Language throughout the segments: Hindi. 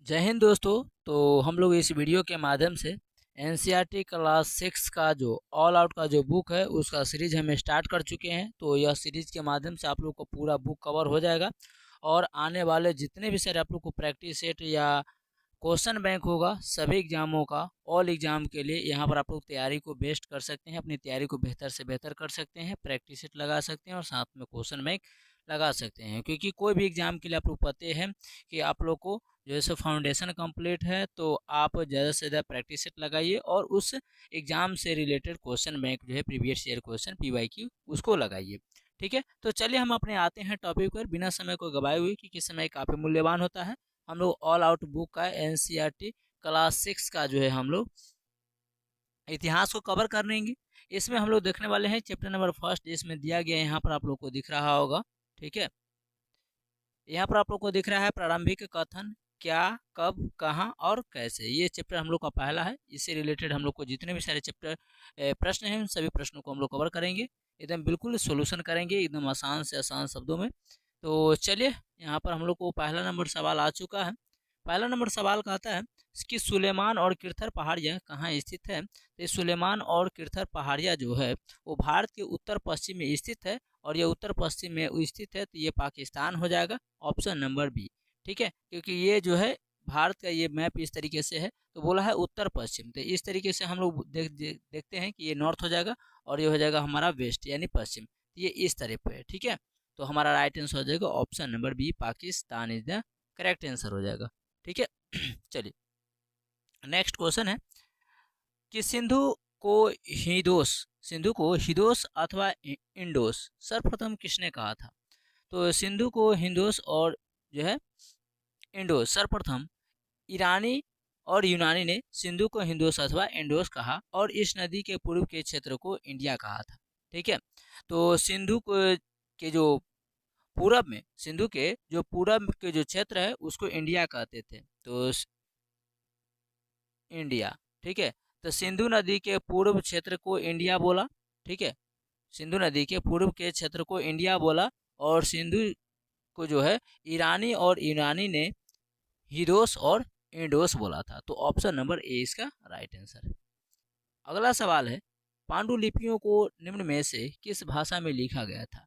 जय हिंद दोस्तों। तो हम लोग इस वीडियो के माध्यम से एनसीईआरटी क्लास 6 का जो ऑल आउट का जो बुक है उसका सीरीज हम स्टार्ट कर चुके हैं। तो यह सीरीज के माध्यम से आप लोग को पूरा बुक कवर हो जाएगा और आने वाले जितने भी सारे आप लोग को प्रैक्टिस सेट या क्वेश्चन बैंक होगा सभी एग्जामों का ऑल एग्जाम के लिए यहाँ पर आप लोग तैयारी को बेस्ट कर सकते हैं, अपनी तैयारी को बेहतर से बेहतर कर सकते हैं, प्रैक्टिस सेट लगा सकते हैं और साथ में क्वेश्चन बैंक लगा सकते हैं। क्योंकि कोई भी एग्जाम के लिए आप लोग पते हैं कि आप लोग को जैसे फाउंडेशन कंप्लीट है तो आप ज़्यादा से ज़्यादा प्रैक्टिस सेट लगाइए और उस एग्ज़ाम से रिलेटेड क्वेश्चन बैंक जो है प्रीवियस ईयर क्वेश्चन PYQ उसको लगाइए। ठीक है, तो चलिए हम अपने आते हैं टॉपिक पर बिना समय को गवाए हुए, क्योंकि समय काफ़ी मूल्यवान होता है। हम लोग ऑल आउट बुक का एनसीईआरटी क्लास 6 का जो है हम लोग इतिहास को कवर कर लेंगे। इसमें हम लोग देखने वाले हैं चैप्टर नंबर फर्स्ट, जिसमें दिया गया यहाँ पर आप लोग को दिख रहा होगा। ठीक है, यहाँ पर आप लोग को दिख रहा है प्रारंभिक कथन, क्या, कब, कहाँ और कैसे। ये चैप्टर हम लोग का पहला है। इससे रिलेटेड हम लोग को जितने भी सारे चैप्टर प्रश्न हैं उन सभी प्रश्नों को हम लोग कवर करेंगे, एकदम बिल्कुल सोल्यूशन करेंगे एकदम आसान से आसान शब्दों में। तो चलिए, यहाँ पर हम लोग को पहला नंबर सवाल आ चुका है। पहला नंबर सवाल कहता है कि सुलेमान और किरथर पहाड़ियाँ कहाँ स्थित है। तो ये सुलेमान और किरथर पहाड़ियाँ जो है वो भारत के उत्तर पश्चिम में स्थित है और ये उत्तर पश्चिम में स्थित है, तो ये पाकिस्तान हो जाएगा, ऑप्शन नंबर बी। ठीक है, क्योंकि ये जो है भारत का ये मैप इस तरीके से है, तो बोला है उत्तर पश्चिम, तो इस तरीके से हम लोग देखते हैं कि ये नॉर्थ हो जाएगा और ये हो जाएगा हमारा वेस्ट यानी पश्चिम, तो ये इस तरह पे है। ठीक है, तो हमारा राइट आंसर हो जाएगा option number B, Pakistan is the correct answer हो जाएगा। ठीक है चलिए, नेक्स्ट क्वेश्चन है कि को सिंधु को हिदोस अथवा इंडोस सर्वप्रथम किसने कहा था। तो सिंधु को हिंदोस और जो है इंडोस सर्वप्रथम ईरानी और यूनानी ने सिंधु को हिंदोस अथवा इंडोस कहा और इस नदी के पूर्व के क्षेत्र को इंडिया कहा था। ठीक है, तो सिंधु को के जो पूरब में, सिंधु के जो पूरब के जो क्षेत्र है उसको इंडिया कहते थे, तो इंडिया। ठीक है, तो सिंधु नदी के पूर्व क्षेत्र को इंडिया बोला। ठीक है, सिंधु नदी के पूर्व के क्षेत्र को इंडिया बोला और सिंधु को जो है ईरानी और यूनानी ने हिदोस और इंडोस बोला था, तो ऑप्शन नंबर ए इसका राइट आंसर है। अगला सवाल है, पांडुलिपियों को निम्न में से किस भाषा में लिखा गया था।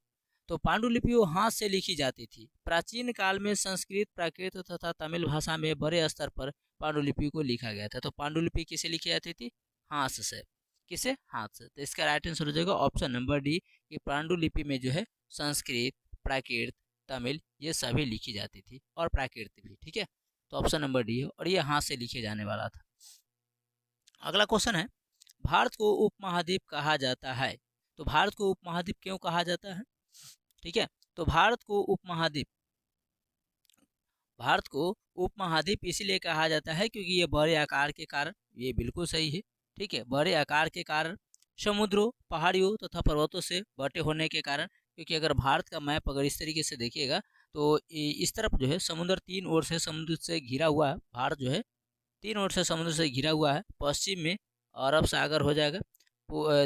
तो पांडुलिपियों हाथ से लिखी जाती थी। प्राचीन काल में संस्कृत, प्राकृत तथा तमिल भाषा में बड़े स्तर पर पांडुलिपि को लिखा गया था। तो पांडुलिपि किसे लिखी जाती थी? हाथ से। किसे? हाथ से। तो इसका राइट आंसर हो जाएगा ऑप्शन नंबर डी कि पांडुलिपि में जो है संस्कृत, प्राकृत, तमिल ये सभी लिखी जाती थी और प्राकृत भी। ठीक है, तो ऑप्शन नंबर डी है और ये हाथ से लिखे जाने वाला था। अगला क्वेश्चन है, भारत को उपमहाद्वीप कहा जाता है। तो भारत को उपमहाद्वीप क्यों कहा जाता है? ठीक है, तो भारत को उपमहाद्वीप इसलिए कहा जाता है क्योंकि ये बड़े आकार के कारण, ये बिल्कुल सही है। ठीक है, बड़े आकार के कारण, समुद्रों, पहाड़ियों तथा पर्वतों से बटे होने के कारण, क्योंकि अगर भारत का मैप अगर इस तरीके से देखिएगा तो इस तरफ जो है समुद्र तीन ओर से समुद्र से घिरा हुआ है। भारत जो है तीन ओर से समुद्र से घिरा हुआ है। पश्चिम में अरब सागर हो जाएगा,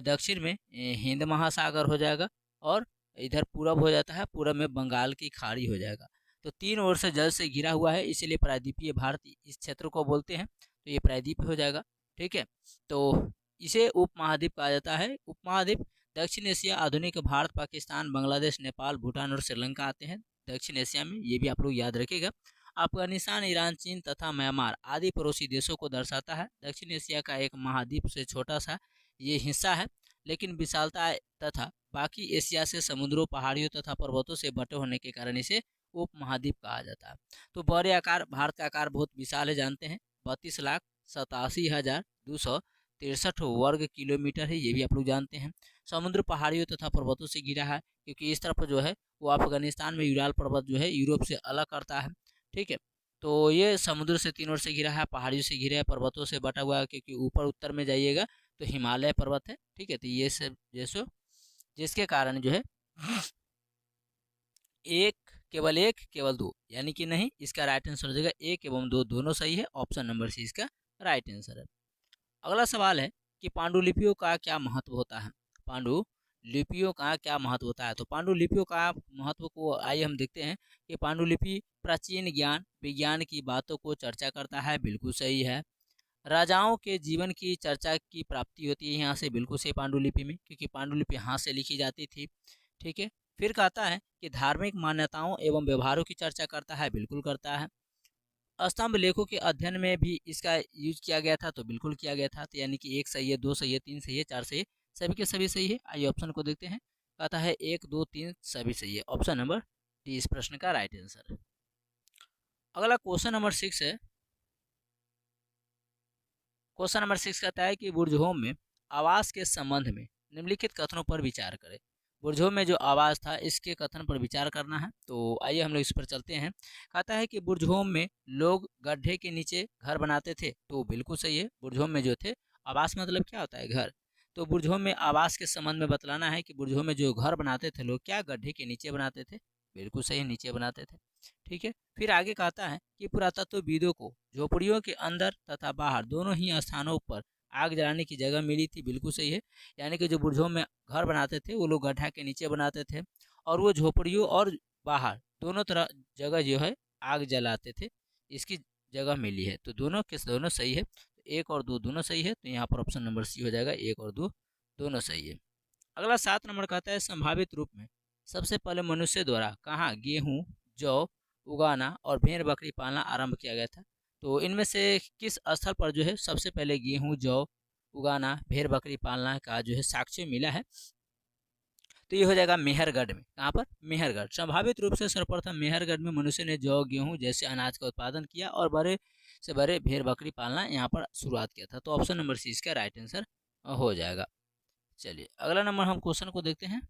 दक्षिण में हिंद महासागर हो जाएगा और इधर पूरब हो जाता है, पूरब में बंगाल की खाड़ी हो जाएगा। तो तीन ओर से जल से घिरा हुआ है, इसीलिए प्रायद्वीपीय भारत इस क्षेत्र को बोलते हैं, तो ये प्रायद्वीप हो जाएगा। ठीक है, तो इसे उपमहाद्वीप कहा जाता है। उपमहाद्वीप दक्षिण एशिया, आधुनिक भारत, पाकिस्तान, बांग्लादेश, नेपाल, भूटान और श्रीलंका आते हैं दक्षिण एशिया में, ये भी आप लोग याद रखिएगा। अफगानिस्तान, ईरान, चीन तथा म्यांमार आदि पड़ोसी देशों को दर्शाता है। दक्षिण एशिया का एक महाद्वीप से छोटा सा ये हिस्सा है, लेकिन विशालता तथा बाकी एशिया से समुद्रों, पहाड़ियों तथा पर्वतों से बटे होने के कारण इसे उपमहाद्वीप कहा जाता है। तो बड़े आकार, भारत का आकार बहुत विशाल है, जानते हैं 32,87,263 वर्ग किलोमीटर है, ये भी आप लोग जानते हैं। समुद्र पहाड़ियों तथा पर्वतों से घिरा है, क्योंकि इस तरफ जो है वो अफगानिस्तान में यूराल पर्वत जो है यूरोप से अलग करता है। ठीक है, तो ये समुद्र से तीन ओर से घिरा है, पहाड़ियों से घिरा है, पर्वतों से बटा हुआ है, क्योंकि ऊपर उत्तर में जाइएगा तो हिमालय पर्वत है। ठीक है, तो ये सब जैसो जिसके कारण जो है एक केवल दो, यानी कि नहीं, इसका राइट आंसर हो जाएगा एक एवं दो दोनों सही है, ऑप्शन नंबर सी इसका राइट आंसर है। अगला सवाल है कि पांडुलिपियों का क्या महत्व होता है। लिपियों का क्या महत्व होता है। तो पांडुलिपियों का महत्व को आइए हम देखते हैं कि पांडुलिपि प्राचीन ज्ञान विज्ञान की बातों को चर्चा करता है, बिल्कुल सही है। राजाओं के जीवन की चर्चा की प्राप्ति होती है यहाँ से, बिल्कुल सही पांडुलिपि में, क्योंकि पांडुलिपि हाथ से लिखी जाती थी। ठीक है। फिर कहता है कि धार्मिक मान्यताओं एवं व्यवहारों की चर्चा करता है, बिल्कुल करता है। स्तंभ लेखों के अध्ययन में भी इसका यूज किया गया था, तो बिल्कुल किया गया था। तो यानी कि 1 सही है, 2 सही है, 3 सही है, 4 सही है, सभी के सभी सही है। आइए ऑप्शन को देखते हैं। कहता है 1 2 3 सभी सही है। ऑप्शन नंबर डी इस प्रश्न का राइट आंसर। अगला क्वेश्चन नंबर 6 है। क्वेश्चन नंबर 6 कहता है कि बुर्ज होम में आवास के संबंध में निम्नलिखित कथनों पर विचार करें। बुर्ज होम में जो आवास था इसके कथन पर विचार करना है। तो आइए हम लोग इस पर चलते हैं। कहता है कि बुर्ज होम में लोग गड्ढे के नीचे घर बनाते थे, तो बिल्कुल सही है। बुर्ज होम में जो थे, आवास मतलब क्या होता है, घर। तो बुर्ज होम में आवास के संबंध में बतलाना है कि बुर्ज होम में जो घर बनाते थे लोग, क्या गड्ढे के नीचे बनाते थे, बिल्कुल सही, नीचे बनाते थे। ठीक है। फिर आगे कहता है कि पुरातत्वविदों को झोपड़ियों के अंदर तथा बाहर दोनों ही स्थानों पर आग जलाने की जगह मिली थी, बिल्कुल सही है। यानी कि जो बुर्जों में घर बनाते थे वो लोग गड्ढा के नीचे बनाते थे, और वो झोपड़ियों और बाहर दोनों तरह जगह जो है आग जलाते थे, इसकी जगह मिली है। तो दोनों के दोनों सही है। तो 1 और 2 दोनों सही है, तो यहाँ पर ऑप्शन नंबर सी हो जाएगा, 1 और 2 दोनों सही है। अगला 7 नंबर कहता है संभावित रूप में सबसे पहले मनुष्य द्वारा कहाँ गेहूँ जौ उगाना और भेड़ बकरी पालना आरंभ किया गया था। तो इनमें से किस स्थल पर जो है सबसे पहले गेहूं जौ उगाना भेड़ बकरी पालना का जो है साक्ष्य मिला है। तो ये हो जाएगा मेहरगढ़ में। कहाँ पर, मेहरगढ़। संभावित रूप से सर्वप्रथम मेहरगढ़ में मनुष्य ने जौ गेहूं जैसे अनाज का उत्पादन किया और बड़े से बड़े भेड़ बकरी पालना यहाँ पर शुरुआत किया था। तो ऑप्शन नंबर सी इसका राइट आंसर हो जाएगा। चलिए अगला नंबर हम क्वेश्चन को देखते हैं।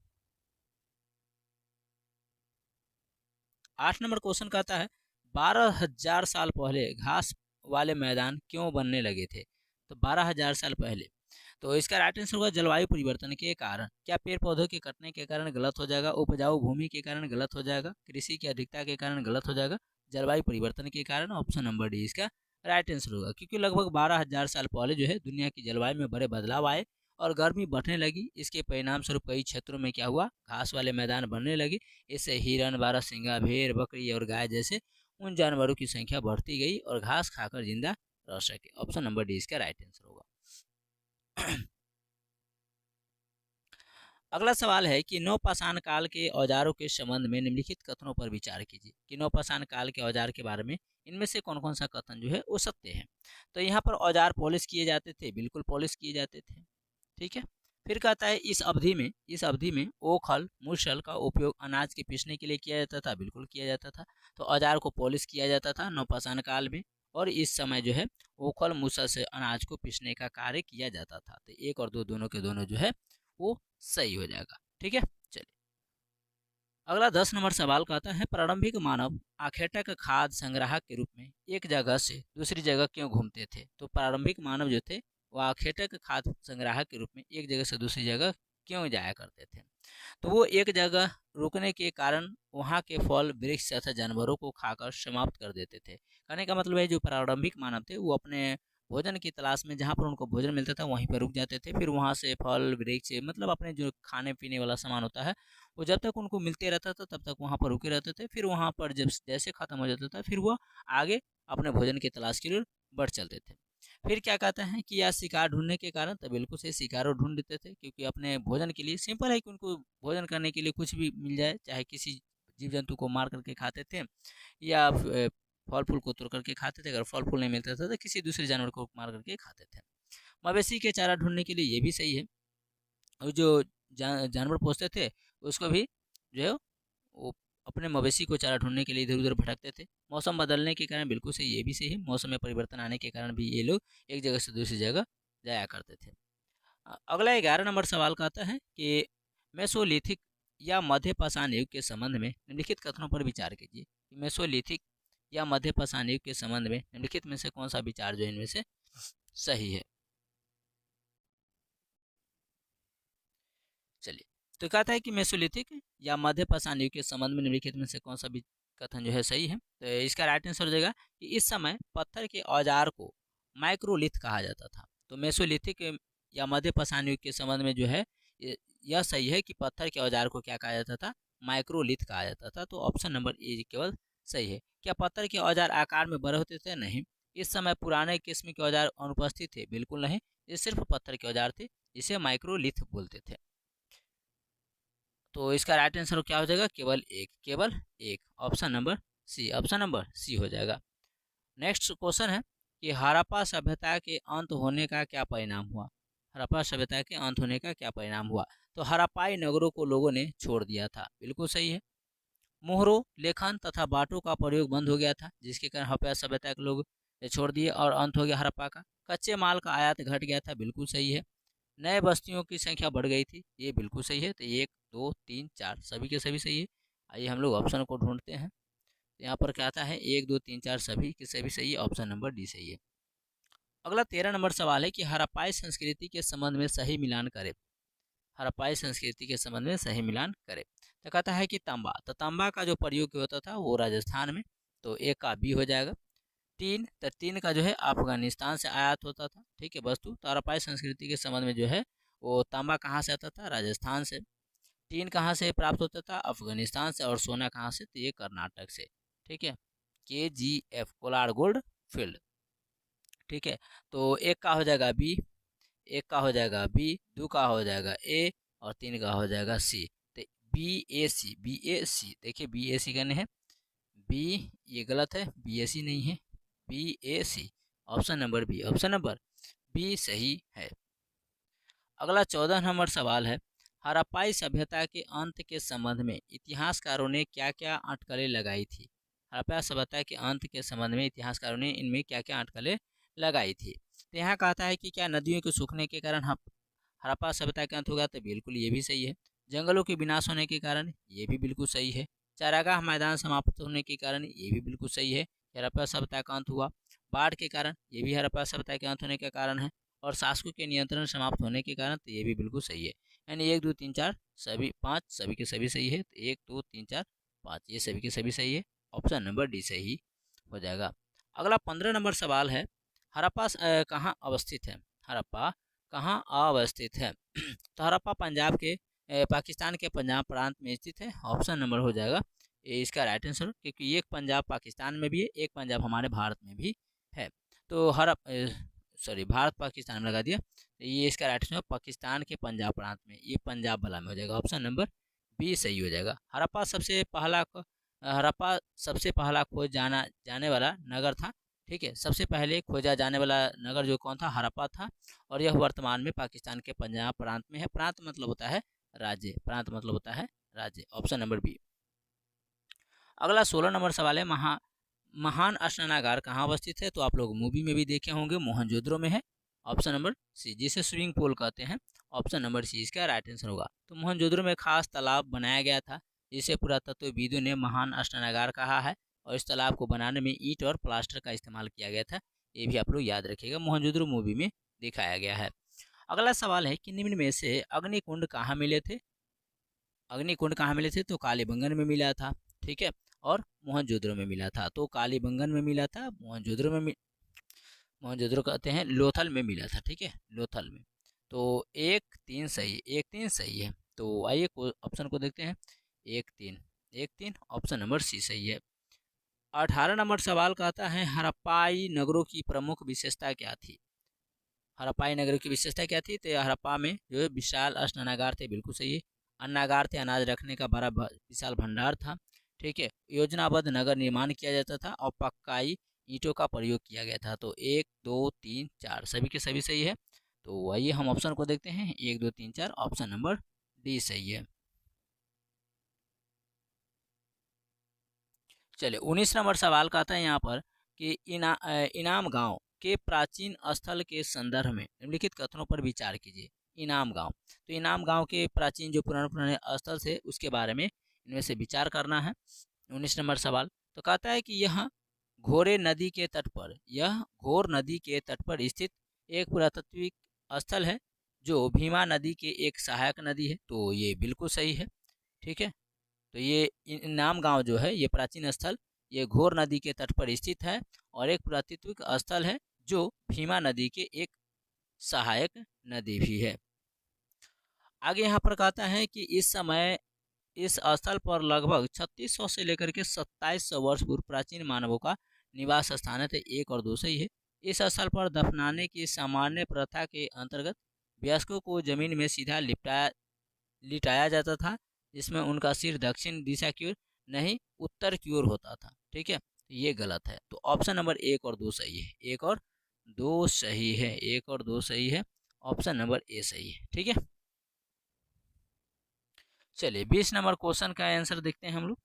8 नंबर क्वेश्चन कहता है 12,000 साल पहले घास वाले मैदान क्यों बनने लगे थे। तो 12,000 साल पहले, तो इसका राइट आंसर होगा जलवायु परिवर्तन के कारण। क्या पेड़ पौधों के कटने के कारण गलत हो जाएगा, उपजाऊ भूमि के कारण गलत हो जाएगा, कृषि की अधिकता के कारण गलत हो जाएगा, जलवायु परिवर्तन के कारण। ऑप्शन नंबर डी इसका राइट आंसर होगा, क्योंकि लगभग 12,000 साल पहले जो है दुनिया की जलवायु में बड़े बदलाव आए और गर्मी बढ़ने लगी। इसके परिणाम स्वरूप कई क्षेत्रों में क्या हुआ, घास वाले मैदान बनने लगे। इससे हिरन बारहसिंगा भेड़ बकरी और गाय जैसे उन जानवरों की संख्या बढ़ती गई और घास खाकर जिंदा रह सके। ऑप्शन नंबर डी इसका राइट आंसर होगा। अगला सवाल है कि नवपाषाण काल के औजारों के संबंध में निम्नलिखित कथनों पर विचार कीजिए कि नवपाषाण काल के औजार के बारे में इनमें से कौन कौन सा कथन जो है वो सत्य है। तो यहाँ पर औजार पॉलिश किए जाते थे, बिल्कुल पॉलिश किए जाते थे। ठीक है। फिर कहता है इस अवधि में ओखल मूसल का उपयोग अनाज के पीसने के लिए किया जाता था, बिल्कुल किया जाता था। तो औजार को पॉलिश किया जाता था नवपाषाण काल में, और इस समय जो है ओखल मूसल से अनाज को पीसने का कार्य किया जाता था। तो 1 और 2 दोनों के दोनों जो है वो सही हो जाएगा। ठीक है। चलिए अगला 10 नंबर सवाल कहता है प्रारंभिक मानव आखेटक खाद्य संग्राहक के रूप में एक जगह से दूसरी जगह क्यों घूमते थे। तो प्रारंभिक मानव जो थे वो आखेटक खाद्य संग्राहक के रूप में एक जगह से दूसरी जगह क्यों जाया करते थे। तो वो एक जगह रुकने के कारण वहाँ के फल वृक्ष तथा जानवरों को खाकर समाप्त कर देते थे। कहने का मतलब है जो प्रारंभिक मानव थे वो अपने भोजन की तलाश में जहाँ पर उनको भोजन मिलता था वहीं पर रुक जाते थे। फिर वहाँ से फल वृक्ष मतलब अपने जो खाने पीने वाला सामान होता है वो जब तक उनको मिलते रहता था तब तक वहाँ पर रुके रहते थे। फिर वहाँ पर जब जैसे खत्म हो जाता था फिर वह आगे अपने भोजन की तलाश के लिए बढ़ चलते थे। फिर क्या कहते हैं कि यह शिकार ढूंढने के कारण, तो बिल्कुल से शिकार ढूंढ लेते थे, क्योंकि अपने भोजन के लिए सिंपल है कि उनको भोजन करने के लिए कुछ भी मिल जाए, चाहे किसी जीव जंतु को मार करके खाते थे या फल फूल को तोड़ करके खाते थे। अगर फल फूल नहीं मिलता था तो किसी दूसरे जानवर को मार करके खाते थे। मवेशी के चारा ढूंढने के लिए ये भी सही है। और जो जानवर पोसते थे उसको भी जो है वो अपने मवेशी को चारा ढूंढने के लिए इधर उधर भटकते थे। मौसम बदलने के कारण, बिल्कुल सही, ये भी सही है, मौसम में परिवर्तन आने के कारण भी ये लोग एक जगह से दूसरी जगह जाया करते थे। अगला 11 नंबर सवाल का आता है कि मेसोलिथिक या मध्य पाषाण युग के संबंध में निम्नलिखित कथनों पर विचार कीजिए। मेसोलिथिक या मध्य पाषाण युग के संबंध में निम्नलिखित में से कौन सा विचार जो इनमें से सही है। चलिए तो कहता है कि मेसोलिथिक या मध्य पाषाण युग के संबंध में निम्नलिखित में से कौन सा भी कथन जो है सही है। तो इसका राइट आंसर हो जाएगा कि इस समय पत्थर के औजार को माइक्रोलिथ कहा जाता था। तो मेसोलिथिक या मध्य पाषाण युग के संबंध में जो है यह सही है कि पत्थर के औजार को क्या कहा जाता था, माइक्रोलिथ कहा जाता था। तो ऑप्शन नंबर ए केवल सही है। क्या पत्थर के औजार आकार में बड़े होते थे? नहीं। इस समय पुराने किस्म के औजार अनुपस्थित थे? बिल्कुल नहीं, ये सिर्फ पत्थर के औजार थे, जिसे माइक्रोलिथ बोलते थे। तो इसका राइट आंसर क्या हो जाएगा? केवल एक, केवल एक, option number C, option number C हो जाएगा। नेक्स्ट क्वेश्चन है कि हड़प्पा सभ्यता के अंत होने का क्या परिणाम हुआ? हड़प्पा सभ्यता के अंत होने का क्या परिणाम हुआ? तो हड़प्पाई नगरों को लोगों ने छोड़ दिया था, बिल्कुल सही है। मोहरों, लेखन तथा बाटों का प्रयोग बंद हो गया था, जिसके कारण हड़प्पा सभ्यता के लोग छोड़ दिए और अंत हो गया हड़प्पा का। कच्चे माल का आयात घट गया था, बिल्कुल सही है। नए बस्तियों की संख्या बढ़ गई थी, ये बिल्कुल सही है। तो 1 2 3 4 सभी के सभी सही है। आइए हम लोग ऑप्शन को ढूंढते हैं। तो यहाँ पर क्या आता है? 1 2 3 4 सभी के सभी सही है, ऑप्शन नंबर डी सही है। अगला 13 नंबर सवाल है कि हड़प्पाई संस्कृति के संबंध में सही मिलान करें। हड़प्पाई संस्कृति के संबंध में सही मिलान करें। तो कहता है कि तांबा, तो तांबा का जो प्रयोग होता था वो राजस्थान में, तो एक का बी हो जाएगा। तीन, तो तीन का जो है अफगानिस्तान से आयात होता था, ठीक है वस्तु। तो हड़प्पाई संस्कृति के संबंध में जो है वो तांबा कहाँ से आता था? राजस्थान से। टीन कहाँ से प्राप्त होता था? अफगानिस्तान से। और सोना कहाँ से? तो ये कर्नाटक से, ठीक है। KGF, कोलार गोल्ड फील्ड, ठीक है। तो एक का हो जाएगा बी, एक का हो जाएगा बी, दो का हो जाएगा ए, और तीन का हो जाएगा सी। तो BAC, BAC, देखिए BAC करने हैं, बी ये गलत है, BAC नहीं है, BAC, option number B, option number B सही है। अगला 14 नंबर सवाल है, हड़प्पाई सभ्यता के अंत के संबंध में इतिहासकारों ने क्या क्या अटकलें लगाई थी? हड़प्पा सभ्यता के अंत के संबंध में इतिहासकारों ने इनमें क्या क्या अटकलें लगाई थी? तो यहाँ कहता है कि क्या नदियों के सूखने के कारण हड़प्पा सभ्यता का अंत होगा? तो बिल्कुल ये भी सही है। जंगलों के विनाश होने के कारण? ये भी बिल्कुल सही है। चारागाह मैदान समाप्त होने के कारण? ये भी बिल्कुल सही है, हड़प्पा सभ्यता का अंत हुआ। बाढ़ के कारण? ये भी हड़प्पा सभ्यता के अंत होने का कारण है। और शासकों के नियंत्रण समाप्त होने के कारण? तो ये भी बिल्कुल सही है। यानी 1 2 3 4 सभी 5 सभी के सभी सही है। तो 1 2 3 4 5 ये सभी के सभी सही है, ऑप्शन नंबर डी सही हो जाएगा। अगला 15 नंबर सवाल है, हड़प्पा कहाँ अवस्थित है? हड़प्पा कहाँ अवस्थित है? तो हड़प्पा पंजाब के पाकिस्तान के पंजाब प्रांत में स्थित है, ऑप्शन नंबर हो जाएगा ये इसका राइट आंसर, क्योंकि एक पंजाब पाकिस्तान में भी है, एक पंजाब हमारे भारत में भी है। तो सॉरी भारत पाकिस्तान में लगा दिया, तो ये इसका राइट आंसर पाकिस्तान के पंजाब प्रांत में, ये पंजाब वाला में हो जाएगा, ऑप्शन नंबर बी सही हो जाएगा। हड़प्पा सबसे पहला खोज जाने वाला नगर था, ठीक है। सबसे पहले खोजा जाने वाला नगर जो कौन था? हड़प्पा था। और यह वर्तमान में पाकिस्तान के पंजाब प्रांत में है। प्रांत मतलब होता है राज्य, प्रांत मतलब होता है राज्य, ऑप्शन नंबर बी। अगला 16 नंबर सवाल है, महान स्नानागार कहाँ अवस्थित है? तो आप लोग मूवी में भी देखे होंगे, मोहनजोदड़ो में है, ऑप्शन नंबर सी, जिसे स्विमिंग पूल कहते हैं, ऑप्शन नंबर सी इसका राइट आंसर होगा। तो मोहनजोदड़ो में खास तालाब बनाया गया था, जिसे पुरातत्वविदों ने महान स्नानागार कहा है। और इस तालाब को बनाने में ईंट और प्लास्टर का इस्तेमाल किया गया था, ये भी आप लोग याद रखिएगा, मोहनजोदड़ो मूवी में दिखाया गया है। अगला सवाल है कि निम्न में से अग्निकुंड कहाँ मिले थे? अग्निकुंड कहाँ मिले थे? तो कालीबंगन में मिला था, ठीक है, और मोहनजोदड़ो में मिला था। तो कालीबंगन में मिला था, मोहनजोदड़ो कहते हैं लोथल में मिला था, ठीक है, लोथल में। तो 1 3 सही, 1 3 सही है। तो आइए ऑप्शन को देखते हैं, 1 3 1 3, ऑप्शन नंबर सी सही है। 18 नंबर सवाल कहता है, हड़प्पाई नगरों की प्रमुख विशेषता क्या थी? हड़प्पाई नगरों की विशेषता क्या थी? तो हड़प्पा में जो है विशाल स्नानागार थे, बिल्कुल सही है। अन्नागार थे, अनाज रखने का बड़ा विशाल भंडार था, ठीक है। योजनाबद्ध नगर निर्माण किया जाता था और पक्काई ईंटों का प्रयोग किया गया था। तो 1 2 3 4 सभी के सभी सही है। तो आइए हम ऑप्शन को देखते हैं, 1 2 3 4, ऑप्शन नंबर डी सही है। चलिए 19 नंबर सवाल का आता है यहाँ पर कि इनाम गांव के प्राचीन स्थल के संदर्भ में निम्नलिखित कथनों पर विचार कीजिए। इनाम गांव, तो इनाम गांव के प्राचीन जो पुराने पुराने स्थल थे उसके बारे में इनमें से विचार करना है। 19 नंबर सवाल तो कहता है कि यह घोरे नदी के तट पर, यह घोर नदी के तट पर स्थित एक पुरातात्विक स्थल है जो भीमा नदी के एक सहायक नदी है। तो ये बिल्कुल सही है, ठीक है। तो ये इनाम गांव जो है ये प्राचीन स्थल, ये घोर नदी के तट पर स्थित है और एक पुरातात्विक स्थल है जो भीमा नदी के एक सहायक नदी भी है। आगे यहाँ पर कहता है कि इस समय इस स्थल पर लगभग 3600 से लेकर के 2700 वर्ष पूर्व प्राचीन मानवों का निवास स्थान है। तो एक और दो सही है। इस स्थल पर दफनाने की सामान्य प्रथा के अंतर्गत वयस्कों को जमीन में सीधा लिटाया जाता था, जिसमें उनका सिर दक्षिण दिशा की ओर नहीं उत्तर की ओर होता था। ठीक है, ये गलत है। तो ऑप्शन नंबर एक और दो सही है। एक और दो सही है। एक और दो सही है। ऑप्शन नंबर ए सही है। ठीक है, चलिए 20 नंबर क्वेश्चन का आंसर देखते हैं हम लोग।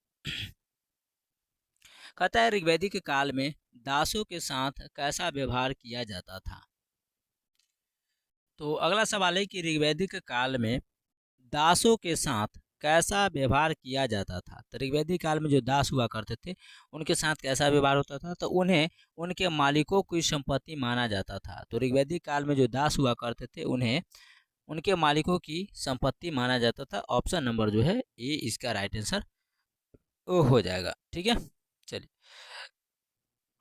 कहता है ऋग्वैदिक काल में दासों के साथ कैसा व्यवहार किया जाता था। तो अगला सवाल है कि ऋग्वैदिक काल में दासों के साथ कैसा व्यवहार किया जाता था। तो ऋग्वैदिक काल में जो दास हुआ करते थे उनके साथ कैसा व्यवहार होता था। तो उन्हें उनके मालिकों की संपत्ति माना जाता था। तो ऋग्वैदिक काल में जो दास हुआ करते थे उन्हें उनके मालिकों की संपत्ति माना जाता था। ऑप्शन नंबर जो है ये इसका राइट आंसर हो जाएगा। ठीक है, चलिए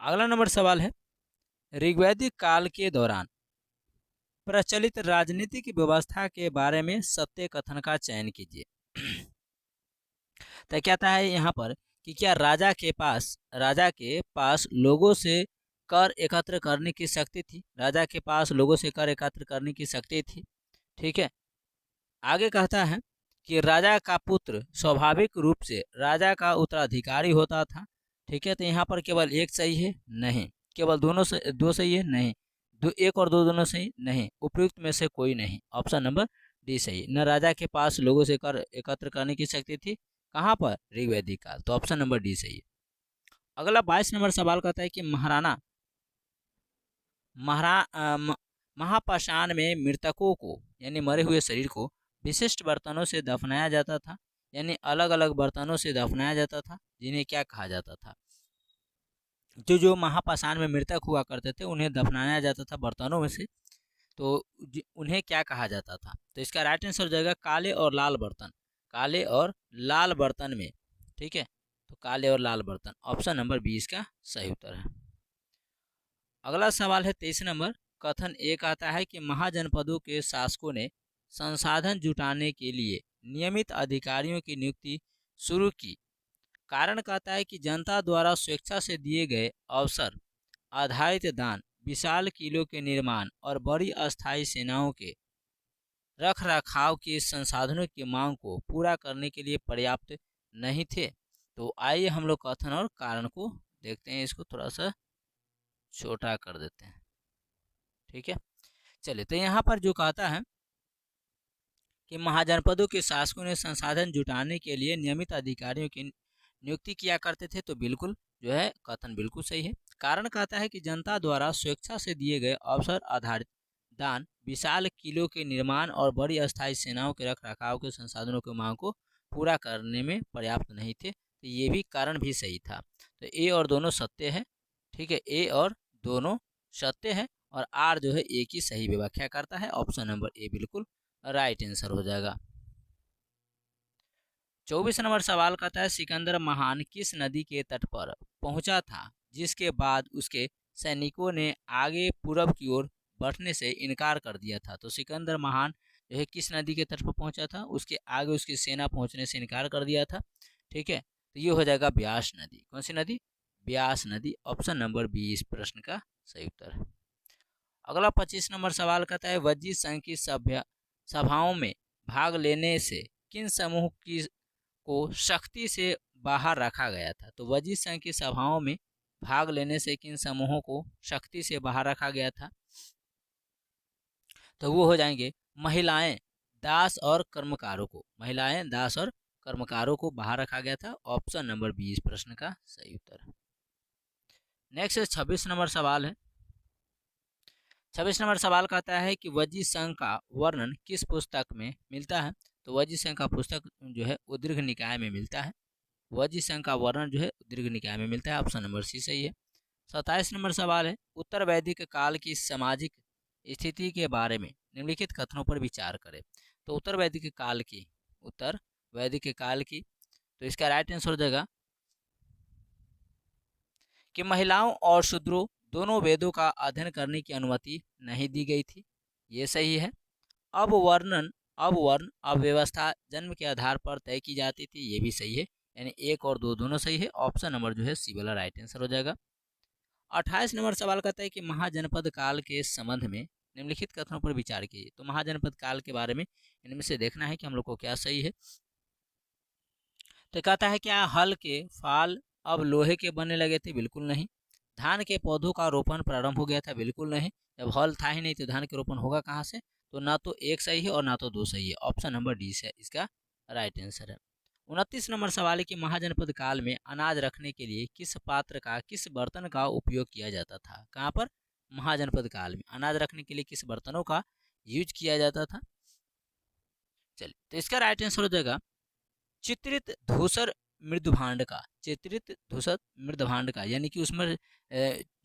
अगला नंबर सवाल है ऋग्वैदिक काल के दौरान प्रचलित राजनीतिक व्यवस्था के बारे में सत्य कथन का चयन कीजिए। तो कहता है यहाँ पर कि क्या राजा के पास लोगों से कर एकत्र करने की शक्ति थी। राजा के पास लोगों से कर एकत्र करने की शक्ति थी। ठीक है, आगे कहता है कि राजा का पुत्र स्वाभाविक रूप से राजा का उत्तराधिकारी होता था। ठीक है, तो यहाँ पर केवल एक सही है नहीं, केवल दोनों से दो सही है नहीं, एक और दो दोनों सही नहीं, उपयुक्त में से कोई नहीं। ऑप्शन नंबर डी सही। न राजा के पास लोगों से कर एकत्र करने की शक्ति थी, कहाँ पर, ऋग्वैदिक काल। तो ऑप्शन नंबर डी सही है। अगला 22 नंबर सवाल कहता है कि महापाषाण में मृतकों को यानी मरे हुए शरीर को विशिष्ट बर्तनों से दफनाया जाता था, यानी अलग अलग बर्तनों से दफनाया जाता था, जिन्हें क्या कहा जाता था। जो महापाषाण में मृतक हुआ करते थे उन्हें दफनाया जाता था बर्तनों में से, तो उन्हें क्या कहा जाता था। तो इसका राइट आंसर हो जाएगा काले और लाल बर्तन। काले और लाल बर्तन में। ठीक है, तो काले और लाल बर्तन। ऑप्शन नंबर 20 का सही उत्तर है। अगला सवाल है 23 नंबर। कथन एक आता है कि महाजनपदों के शासकों ने संसाधन जुटाने के लिए नियमित अधिकारियों की नियुक्ति शुरू की। कारण कहता है कि जनता द्वारा स्वेच्छा से दिए गए अवसर आधारित दान, विशाल किलों के निर्माण और बड़ी अस्थायी सेनाओं के रख रखाव के संसाधनों की मांग को पूरा करने के लिए पर्याप्त नहीं थे। तो आइए हम लोग कथन और कारण को देखते हैं। इसको थोड़ा सा छोटा कर देते हैं। ठीक है, चलिए तो यहाँ पर जो कहता है कि महाजनपदों के शासकों ने संसाधन जुटाने के लिए नियमित अधिकारियों की नियुक्ति किया करते थे, तो बिल्कुल जो है कथन बिल्कुल सही है। कारण कहता है कि जनता द्वारा स्वेच्छा से दिए गए अवसर आधारित दान, विशाल किलों के निर्माण और बड़ी अस्थायी सेनाओं के रख रखाव के संसाधनों की मांग को पूरा करने में पर्याप्त नहीं थे। तो ये भी कारण भी सही था। तो ए और दोनों सत्य है। ठीक है, ए और दोनों सत्य है और आर जो है एक ही सही व्याख्या करता है। ऑप्शन नंबर ए बिल्कुल राइट आंसर हो जाएगा। 24 नंबर सवाल कहता है सिकंदर महान किस नदी के तट पर पहुंचा था जिसके बाद उसके सैनिकों ने आगे पूरब की ओर बढ़ने से इनकार कर दिया था। तो सिकंदर महान जो है किस नदी के तट पर पहुंचा था, उसके आगे उसकी सेना पहुंचने से इनकार कर दिया था। ठीक है, तो ये हो जाएगा ब्यास नदी। कौन सी नदी, ब्यास नदी। ऑप्शन नंबर 20 प्रश्न का सही उत्तर है। अगला 25 नंबर सवाल कहता है वज्जी संघ की सभाओं में भाग लेने से किन समूह की को सख्ती से बाहर रखा गया था। तो वज्जी संघ की सभाओं में भाग लेने से किन समूहों को सख्ती से बाहर रखा गया था। तो वो हो जाएंगे महिलाएं, दास और कर्मकारों को। महिलाएं, दास और कर्मकारों को बाहर रखा गया था। ऑप्शन नंबर 20 प्रश्न का सही उत्तर है। नेक्स्ट 26 नंबर सवाल है। 26 नंबर सवाल कहता है कि वज्जी संघ का वर्णन किस पुस्तक में मिलता है। तो वज्जी संघ का पुस्तक जो है वो दीर्घ निकाय में मिलता है। वज्जी संघ का वर्णन जो है दीर्घ निकाय में मिलता है। ऑप्शन नंबर सी सही है। 27 नंबर सवाल है उत्तर वैदिक काल की सामाजिक स्थिति के बारे में निम्नलिखित कथनों पर विचार करें। तो उत्तर वैदिक काल की तो इसका राइट आंसर हो जाएगा कि महिलाओं और शूद्रों दोनों वेदों का अध्ययन करने की अनुमति नहीं दी गई थी। ये सही है। अब वर्णन अवर्ण अव्यवस्था जन्म के आधार पर तय की जाती थी, ये भी सही है, यानी 1 और 2 दोनों सही है। ऑप्शन नंबर जो है सी वाला राइट आंसर हो जाएगा। 28 नंबर सवाल कहता है कि महाजनपद काल के संबंध में निम्नलिखित कथनों पर विचार कीजिए। तो महाजनपद काल के बारे में इनमें से देखना है कि हम लोग को क्या सही है। तो कहता है क्या हल के फाल अब लोहे के बनने लगे थे? बिल्कुल नहीं। धान के पौधों का रोपण प्रारंभ हो गया था? बिल्कुल नहीं। जब हल था ही नहीं तो धान के रोपण होगा कहाँ से? तो ना तो 1 सही है और ना तो 2 सही है। ऑप्शन नंबर डी से इसका राइट आंसर है। 29 नंबर सवाल है कि महाजनपद काल में अनाज रखने के लिए किस पात्र का, किस बर्तन का उपयोग किया जाता था? कहाँ पर? महाजनपद काल में अनाज रखने के लिए किस बर्तनों का यूज किया जाता था? चलिए, तो इसका राइट आंसर हो जाएगा चित्रित धूसर मृदभांड का। चित्रित धूसर मृदभांड का, यानी कि उसमें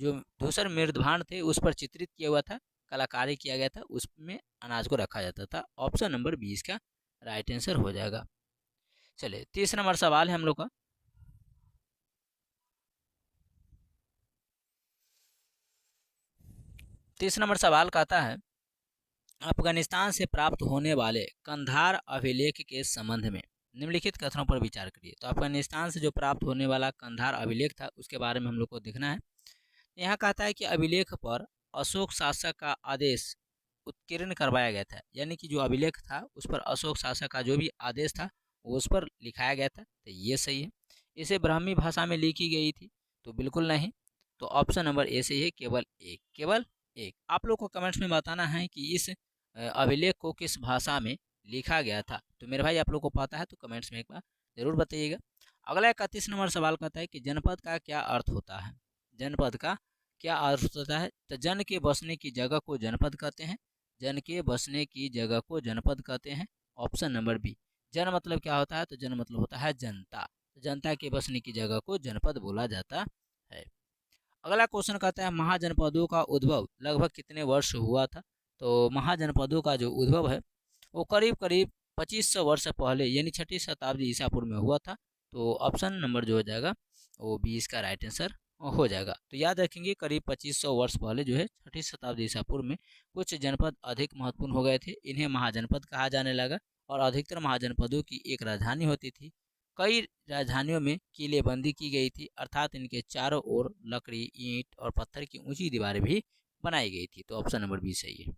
जो धूसर मृदभांड थे उस पर चित्रित किया हुआ था, कलाकारी किया गया था, उसमें अनाज को रखा जाता था। ऑप्शन नंबर 20 का राइट आंसर हो जाएगा। चलिए, 30 नंबर सवाल है हम लोग का। तीस नंबर सवाल कहता है अफगानिस्तान से प्राप्त होने वाले कंधार अभिलेख के संबंध में निम्नलिखित कथनों पर विचार करिए। तो अफगानिस्तान से जो प्राप्त होने वाला कंधार अभिलेख था उसके बारे में हम लोग को देखना है। यहाँ कहता है कि अभिलेख पर अशोक शासक का आदेश उत्कीर्ण करवाया गया था, यानी कि जो अभिलेख था उस पर अशोक शासक का जो भी आदेश था वो उस पर लिखाया गया था, तो ये सही है। इसे ब्राह्मी भाषा में लिखी गई थी? तो बिल्कुल नहीं। तो ऑप्शन नंबर ए सही है, केवल एक, केवल एक। आप लोग को कमेंट्स में बताना है कि इस अभिलेख को किस भाषा में लिखा गया था। तो मेरे भाई आप लोग को पता है तो कमेंट्स में एक बार जरूर बताइएगा। अगला 31 नंबर सवाल कहता है कि जनपद का क्या अर्थ होता है? जनपद का क्या अर्थ होता है? तो जन के बसने की जगह को जनपद कहते हैं। जन के बसने की जगह को जनपद कहते हैं। Option number B. जन मतलब क्या होता है? तो जन मतलब होता है जनता। तो जनता के बसने की जगह को जनपद बोला जाता है। अगला क्वेश्चन कहता है महाजनपदों का उद्भव लगभग कितने वर्ष हुआ था? तो महाजनपदों का जो उद्भव है वो करीब करीब 2500 वर्ष पहले यानी 6ठी शताब्दी ईसा पूर्व में हुआ था। तो ऑप्शन नंबर जो हो जाएगा वो 20 का राइट आंसर हो जाएगा। तो याद रखेंगे करीब 2500 वर्ष पहले जो है 6ठी शताब्दी ईसा पूर्व में कुछ जनपद अधिक महत्वपूर्ण हो गए थे, इन्हें महाजनपद कहा जाने लगा। और अधिकतर महाजनपदों की एक राजधानी होती थी। कई राजधानियों में किलेबंदी की गई थी, अर्थात इनके चारों ओर लकड़ी, ईंट और पत्थर की ऊंची दीवारें भी बनाई गई थी। तो ऑप्शन नंबर बी सही है।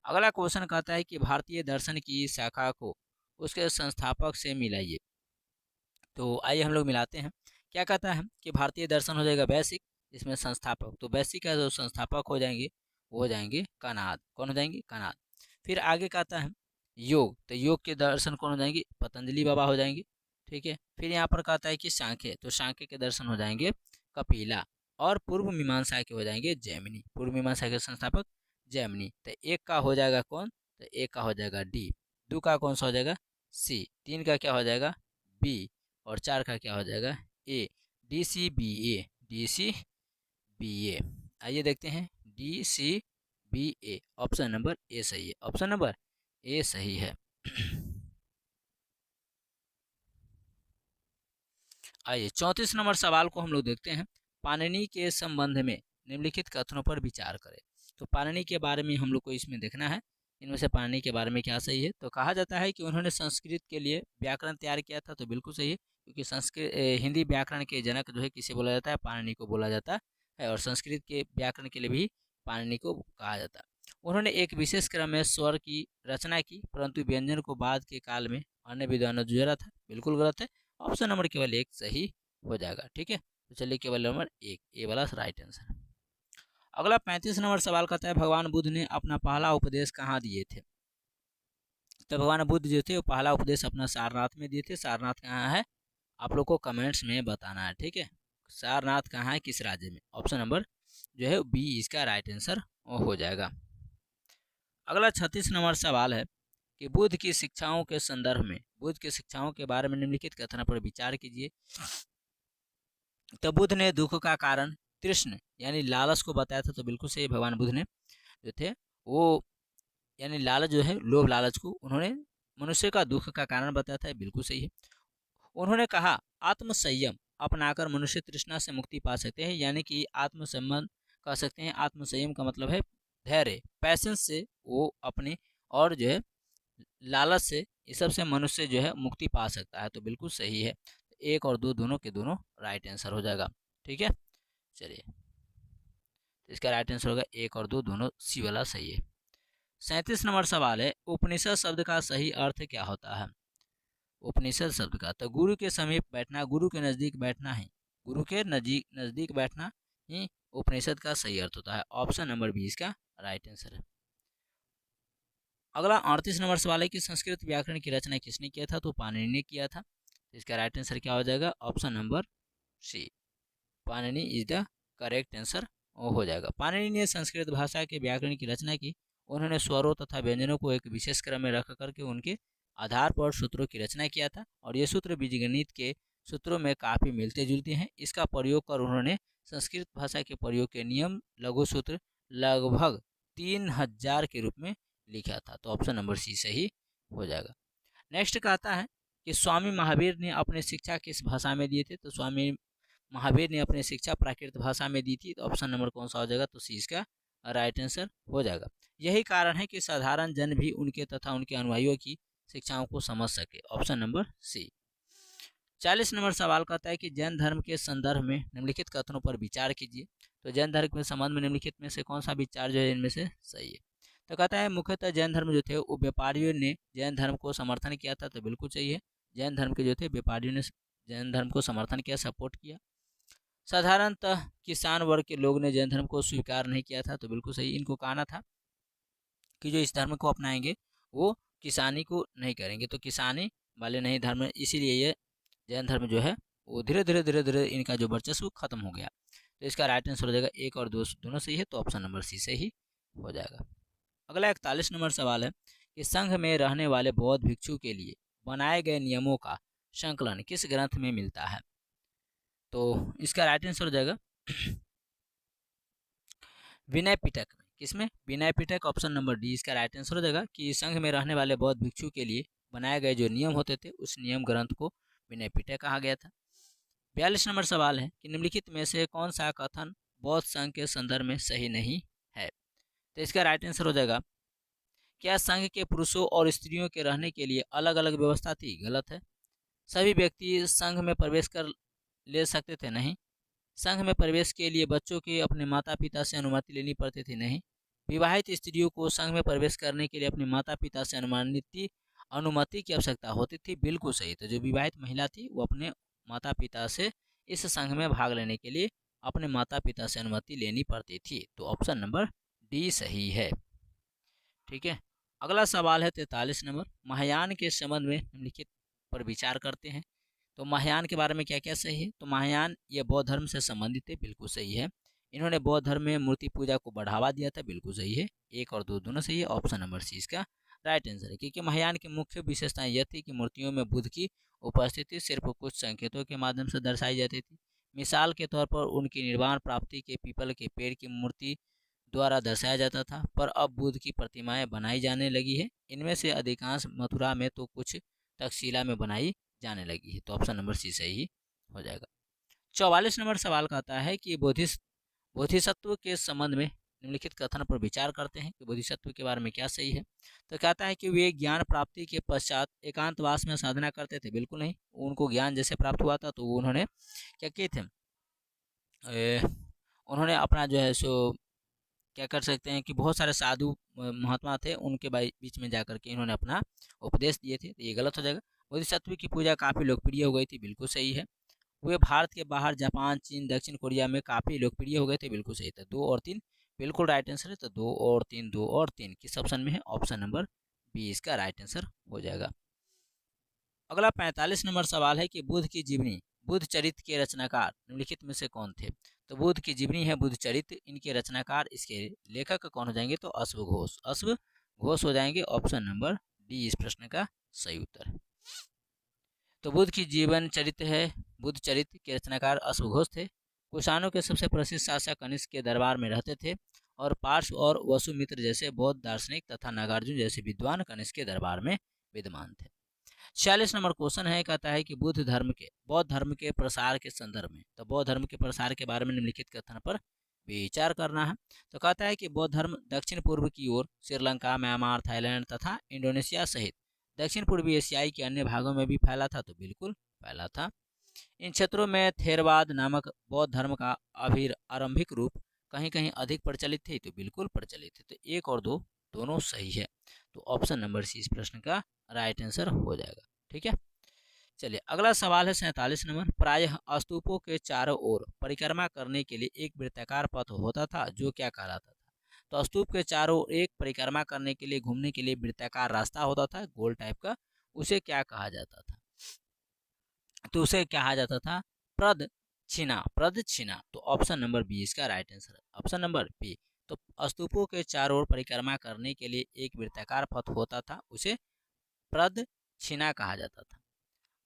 अगला क्वेश्चन कहता है कि भारतीय दर्शन की शाखा को उसके संस्थापक से मिलाइए। तो आइए हम लोग मिलाते हैं। क्या कहता है कि भारतीय दर्शन हो जाएगा वैश्विक, इसमें संस्थापक, तो वैश्विक का जो संस्थापक हो जाएंगे वो हो जाएंगे कनाद। कौन हो जाएंगे? कनाद। फिर आगे कहता है योग, तो योग के दर्शन कौन हो जाएंगे? पतंजलि बाबा हो जाएंगे। ठीक है। फिर यहाँ पर कहता है कि सांख्य, तो सांख्य के दर्शन हो जाएंगे कपिला। और पूर्व मीमांसा के हो जाएंगे जैमिनी। पूर्व मीमांसा के संस्थापक जैमिनी। तो एक का हो जाएगा कौन? तो एक का हो जाएगा डी। दो का कौन सा हो जाएगा? सी। तीन का क्या हो जाएगा? बी। और चार का क्या हो जाएगा? A. D C B A, D C B A. आइए देखते हैं D C B A. Option number A सही है। ऑप्शन नंबर ए सही है। आइए 34 नंबर सवाल को हम लोग देखते हैं। पाणिनि के संबंध में निम्नलिखित कथनों पर विचार करें। तो पाणिनि के बारे में हम लोग को इसमें देखना है, इनमें से पाणिनि के बारे में क्या सही है। तो कहा जाता है कि उन्होंने संस्कृत के लिए व्याकरण तैयार किया था, तो बिल्कुल सही है, क्योंकि संस्कृत हिंदी व्याकरण के जनक जो है किसे बोला जाता है? पाणिनि को बोला जाता है। और संस्कृत के व्याकरण के लिए भी पाणिनि को कहा जाता है। उन्होंने एक विशेष क्रम में स्वर की रचना की, परंतु व्यंजन को बाद के काल में अन्य विद्वानों ने जोड़ा था। बिल्कुल गलत है। ऑप्शन नंबर केवल एक सही हो जाएगा। ठीक है, तो चलिए केवल नंबर एक, ए वाला राइट आंसर। अगला 35 नंबर सवाल कहता है भगवान बुद्ध ने अपना पहला उपदेश कहाँ दिए थे? तो भगवान बुद्ध जो थे वो पहला उपदेश अपना सारनाथ में दिए थे। सारनाथ कहाँ है? आप लोग को कमेंट्स में बताना है। ठीक है, सारनाथ कहाँ है, किस राज्य में? ऑप्शन नंबर जो है बी इसका राइट आंसर हो जाएगा। अगला 36 नंबर सवाल है कि बुद्ध की शिक्षाओं के संदर्भ में, बुद्ध की शिक्षाओं के बारे में निम्नलिखित कथन पर विचार कीजिए। तो बुद्ध ने दुख का कारण तृष्ण यानी लालच को बताया था। तो बिल्कुल सही, भगवान बुद्ध ने जो थे वो यानी लालच जो है, लोभ लालच को उन्होंने मनुष्य का दुख का कारण बताया था। बिल्कुल सही है। उन्होंने कहा आत्म संयम अपनाकर मनुष्य तृष्णा से मुक्ति पा सकते हैं, यानी कि आत्म संयम कह सकते हैं। आत्म संयम का मतलब है धैर्य, पैसेंस से वो अपने और जो है लालच से इस सब से मनुष्य जो है मुक्ति पा सकता है। तो बिल्कुल सही है, 1 और 2 दोनों के दोनों राइट आंसर हो जाएगा। ठीक है, चलिए इसका राइट आंसर होगा 1 और 2 दोनों, सी वाला सही है। 37 नंबर सवाल है, उपनिषद शब्द का सही अर्थ क्या होता है? उपनिषद शब्द का, तो गुरु के समीप बैठना, गुरु के नज़दीक बैठना है, गुरु के नज़दीक बैठना ही उपनिषद का सही अर्थ होता है। ऑप्शन नंबर बी इसका राइट आंसर है। अगला 38 नंबर सवाल है कि संस्कृत व्याकरण की रचना किसने किया था? तो पाणिनि ने किया था। इसका राइट आंसर क्या हो जाएगा? Option number C, Panini is the correct answer हो जाएगा। पाणिनि ने संस्कृत भाषा के व्याकरण की रचना की। उन्होंने स्वरों तथा व्यंजनों को एक विशेष क्रम में रख करके उनके आधार पर सूत्रों की रचना किया था, और ये सूत्र बीजगणित के सूत्रों में काफ़ी मिलते जुलते हैं। इसका प्रयोग कर उन्होंने संस्कृत भाषा के प्रयोग के नियम लघु सूत्र लगभग 3000 के रूप में लिखा था। तो ऑप्शन नंबर सी सही हो जाएगा। नेक्स्ट कहता है कि स्वामी महावीर ने अपनी शिक्षा किस भाषा में दिए थे? तो स्वामी महावीर ने अपनी शिक्षा प्राकृत भाषा में दी थी। तो ऑप्शन नंबर कौन सा हो जाएगा? तो सी इसका राइट आंसर हो जाएगा। यही कारण है कि साधारण जन भी उनके तथा उनके अनुयायियों की शिक्षाओं को समझ सके। ऑप्शन नंबर सी। 40 नंबर सवाल कहता है कि जैन धर्म के संदर्भ में निम्नलिखित कथनों पर विचार कीजिए। तो जैन धर्म के संबंध में निम्नलिखित में से कौन सा विचार जो है इनमें से सही है? तो कहता है मुख्यतः जैन धर्म जो थे वो व्यापारियों ने जैन धर्म को समर्थन किया था। तो बिल्कुल सही है, जैन धर्म के जो थे व्यापारियों ने जैन धर्म को समर्थन किया, सपोर्ट किया। साधारणतः किसान वर्ग के लोग ने जैन धर्म को स्वीकार नहीं किया था। तो बिल्कुल सही, इनको कहना था कि जो इस धर्म को अपनाएंगे वो किसानी को नहीं करेंगे, तो किसानी वाले नहीं धर्म, इसीलिए ये जैन धर्म जो है वो धीरे धीरे धीरे धीरे इनका जो वर्चस्व खत्म हो गया। तो इसका राइट आंसर हो जाएगा 1 और 2 दोनों सही है। तो ऑप्शन नंबर सी से ही हो जाएगा। अगला 41 नंबर सवाल है कि संघ में रहने वाले बौद्ध भिक्षु के लिए बनाए गए नियमों का संकलन किस ग्रंथ में मिलता है? तो इसका राइट आंसर हो जाएगा विनय पिटक में। किसमें? Vinaya Pitaka, option number D इसका राइट आंसर हो जाएगा कि संघ में रहने वाले बौद्ध भिक्षु के लिए बनाए गए जो नियम होते थे उस नियम ग्रंथ को विनय पिटक कहा गया था। 42 नंबर सवाल है कि निम्नलिखित में से कौन सा कथन बौद्ध संघ के संदर्भ में सही नहीं है? तो इसका राइट आंसर हो जाएगा क्या संघ के पुरुषों और स्त्रियों के रहने के लिए अलग अलग व्यवस्था थी? गलत है। सभी व्यक्ति संघ में प्रवेश कर ले सकते थे? नहीं। संघ में प्रवेश के लिए बच्चों के अपने माता पिता से अनुमति लेनी पड़ती थी? नहीं। विवाहित स्त्रियों को संघ में प्रवेश करने के लिए अपने माता पिता से अनुमति की आवश्यकता होती थी? बिल्कुल सही। तो जो विवाहित महिला थी वो अपने माता पिता से इस संघ में भाग लेने के लिए अपने माता पिता से अनुमति लेनी पड़ती थी। तो ऑप्शन नंबर डी सही है। ठीक है, अगला सवाल है 43 नंबर, महायान के संबंध में निम्नलिखित पर विचार करते हैं। तो महायान के बारे में क्या क्या सही है? तो महायान ये बौद्ध धर्म से संबंधित है, बिल्कुल सही है। इन्होंने बौद्ध धर्म में मूर्ति पूजा को बढ़ावा दिया था, बिल्कुल सही है। 1 और 2 दोनों सही है। ऑप्शन नंबर सी इसका राइट आंसर है, क्योंकि महायान की मुख्य विशेषताएं यह थी कि मूर्तियों में बुद्ध की उपस्थिति सिर्फ कुछ संकेतों के माध्यम से दर्शाई जाती थी। मिसाल के तौर पर उनकी निर्वाण प्राप्ति के पीपल के पेड़ की मूर्ति द्वारा दर्शाया जाता था, पर अब बुद्ध की प्रतिमाएं बनाई जाने लगी है। इनमें से अधिकांश मथुरा में तो कुछ तक्षशिला में बनाई जाने लगी है। तो ऑप्शन नंबर सी सही हो जाएगा। 44 नंबर सवाल कहता है कि बोधिसत्व के संबंध में निम्नलिखित कथन पर विचार करते हैं कि बोधिसत्व के बारे में क्या सही है। तो कहता है कि वे ज्ञान प्राप्ति के पश्चात एकांतवास में साधना करते थे? बिल्कुल नहीं। उनको ज्ञान जैसे प्राप्त हुआ था तो उन्होंने क्या किए थे, उन्होंने अपना जो है सो क्या कर सकते हैं कि बहुत सारे साधु महात्मा थे, उनके बीच में जाकर के इन्होंने अपना उपदेश दिए थे। तो ये गलत हो जाएगा। बोधिसत्व की पूजा काफ़ी लोकप्रिय हो गई थी, बिल्कुल सही है। वे भारत के बाहर जापान, चीन, दक्षिण कोरिया में काफ़ी लोकप्रिय हो गए थे, बिल्कुल सही था। 2 और 3 बिल्कुल राइट आंसर है। तो 2 और 3 2 और 3 किस ऑप्शन में है? ऑप्शन नंबर बी इसका राइट आंसर हो जाएगा। अगला 45 नंबर सवाल है कि बुद्ध की जीवनी, बुद्ध चरित्र के रचनाकार निम्नलिखित में से कौन थे? तो बुद्ध की जीवनी है बुद्ध चरित्र, इनके रचनाकार, इसके लेखक कौन हो जाएंगे? तो अश्व घोष, अश्व घोष हो जाएंगे। ऑप्शन नंबर डी इस प्रश्न का सही उत्तर है। तो बुद्ध की जीवन चरित्र है, बुद्ध चरित्र के रचनाकार अश्व घोष थे। कुषाणों के सबसे प्रसिद्ध शासक कनिष्क के दरबार में रहते थे, और पार्श्व और वसुमित्र जैसे बौद्ध दार्शनिक तथा नागार्जुन जैसे विद्वान कनिष्क के दरबार में विद्यमान थे। 46 नंबर क्वेश्चन है, कहता है कि बौद्ध धर्म के प्रसार के संदर्भ में, तो बौद्ध धर्म के प्रसार के बारे में निम्नलिखित कथन पर विचार करना है। तो कहता है कि बौद्ध धर्म दक्षिण पूर्व की ओर श्रीलंका, म्यांमार, थाईलैंड तथा इंडोनेशिया सहित दक्षिण पूर्वी एशियाई के अन्य भागों में भी फैला था, तो बिल्कुल फैला था। इन क्षेत्रों में थेरवाद नामक बौद्ध धर्म का आरंभिक रूप कहीं कहीं अधिक प्रचलित थे, तो बिल्कुल प्रचलित थे। तो 1 और 2 दोनों सही है। तो ऑप्शन नंबर सी इस प्रश्न का राइट आंसर हो जाएगा। ठीक है, चलिए अगला सवाल है 47 नंबर। प्रायः स्तूपों के चारों ओर परिक्रमा करने के लिए एक वृत्ताकार पथ होता था, जो क्या कहलाता था? तो स्तूप के चारों ओर एक परिक्रमा करने के लिए, घूमने के लिए वृत्ताकार रास्ता होता था, गोल टाइप का, उसे क्या कहा जाता था? तो उसे कहा जाता था प्रदक्षिणा। प्रदक्षिणा। तो ऑप्शन नंबर बी इसका राइट आंसर है, ऑप्शन नंबर बी। तो स्तूपों के चारों ओर परिक्रमा करने के लिए एक वृत्ताकार पथ होता था, उसे प्रदक्षिणा कहा जाता था।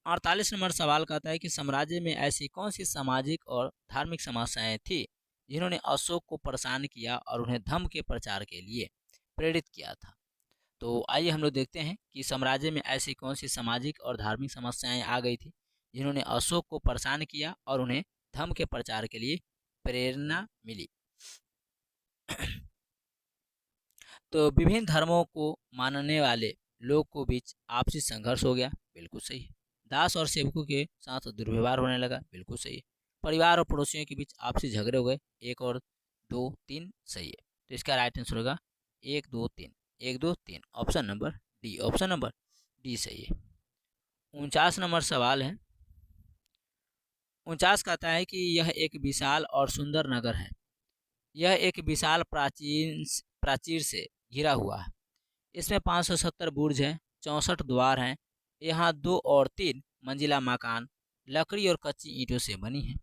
48 नंबर सवाल कहता है कि साम्राज्य में ऐसी कौन सी सामाजिक और धार्मिक समस्याएं थी जिन्होंने अशोक को परेशान किया और उन्हें धम्म के प्रचार के लिए प्रेरित किया था? तो आइए हम लोग देखते हैं कि साम्राज्य में ऐसी कौन सी सामाजिक और धार्मिक समस्याएं आ गई थी जिन्होंने अशोक को परेशान किया और उन्हें धम्म के प्रचार के लिए प्रेरणा मिली। तो विभिन्न धर्मों को मानने वाले लोग को बीच आपसी संघर्ष हो गया, बिल्कुल सही है। दास और सेवकों के साथ दुर्व्यवहार होने लगा, बिल्कुल सही है। परिवार और पड़ोसियों के बीच आपसी झगड़े हो गए, 1 और 2 3 सही है। तो इसका राइट आंसर होगा 1 2 3, 1 2 3, option number D, option number D सही है। 49 नंबर सवाल है। 49 कहता है कि यह एक विशाल और सुंदर नगर है। यह एक विशाल प्राचीर से घिरा हुआ है। इसमें 570 बुर्ज हैं, 64 द्वार हैं। यहाँ 2 और 3 मंजिला मकान लकड़ी और कच्ची ईंटों से बनी है।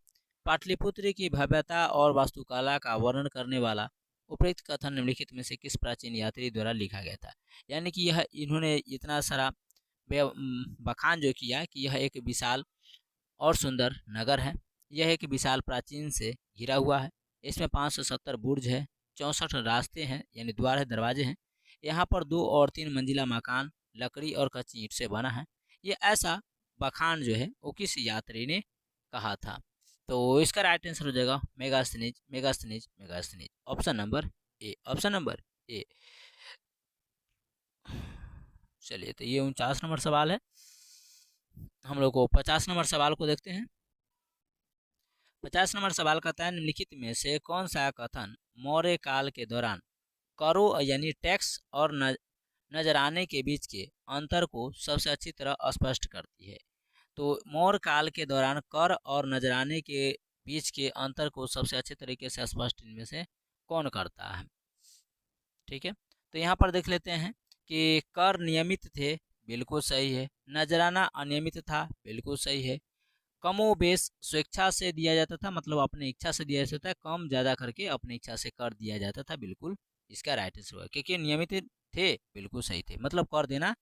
पाटलिपुत्र की भव्यता और वास्तुकला का वर्णन करने वाला उपयुक्त कथन निम्नलिखित में से किस प्राचीन यात्री द्वारा लिखा गया था? यानी कि यह इन्होंने इतना सारा बखान जो किया कि यह एक विशाल और सुंदर नगर है, यह एक विशाल प्राचीन से घिरा हुआ है, इसमें 570 बुर्ज है, 64 रास्ते हैं यानी द्वार है, दरवाजे हैं। यहाँ पर 2 और 3 मंजिला मकान लकड़ी और कच्ची ईंट से बना है। ये ऐसा बखान जो है वो किस यात्री ने कहा था? तो इसका राइट आंसर हो जाएगा मेगास्थनीज, मेगास्थनीज, मेगास्थनीज, ऑप्शन नंबर ए, ऑप्शन नंबर ए। चलिए तो ये 49 नंबर सवाल है। हम लोग को 50 नंबर सवाल को देखते हैं। 50 नंबर सवाल कहता है निम्नलिखित में से कौन सा कथन मौर्य काल के दौरान करों यानी टैक्स और नजराने के बीच के अंतर को सबसे अच्छी तरह स्पष्ट करती है? तो मौर्य काल के दौरान कर और नजराने के बीच के अंतर को सबसे अच्छे तरीके से स्पष्ट इनमें से कौन करता है? ठीक है, तो यहाँ पर देख लेते हैं कि कर नियमित थे, बिल्कुल सही है। नजराना अनियमित था, बिल्कुल सही है। कमोबेश स्वेच्छा से दिया जाता था, मतलब अपनी इच्छा से दिया जाता था, कम ज़्यादा करके अपनी इच्छा से कर दिया जाता था, बिल्कुल इसका राइट आंसर होगा। क्योंकि नियमित थे, बिल्कुल सही थे, मतलब कर देना